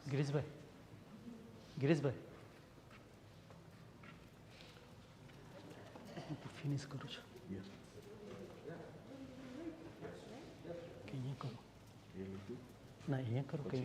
गिरीशભાઈ गिरीशભાઈ હું ફિનિશ કરું છું કે અહીંયા કરો ના અહીંયા કરો કે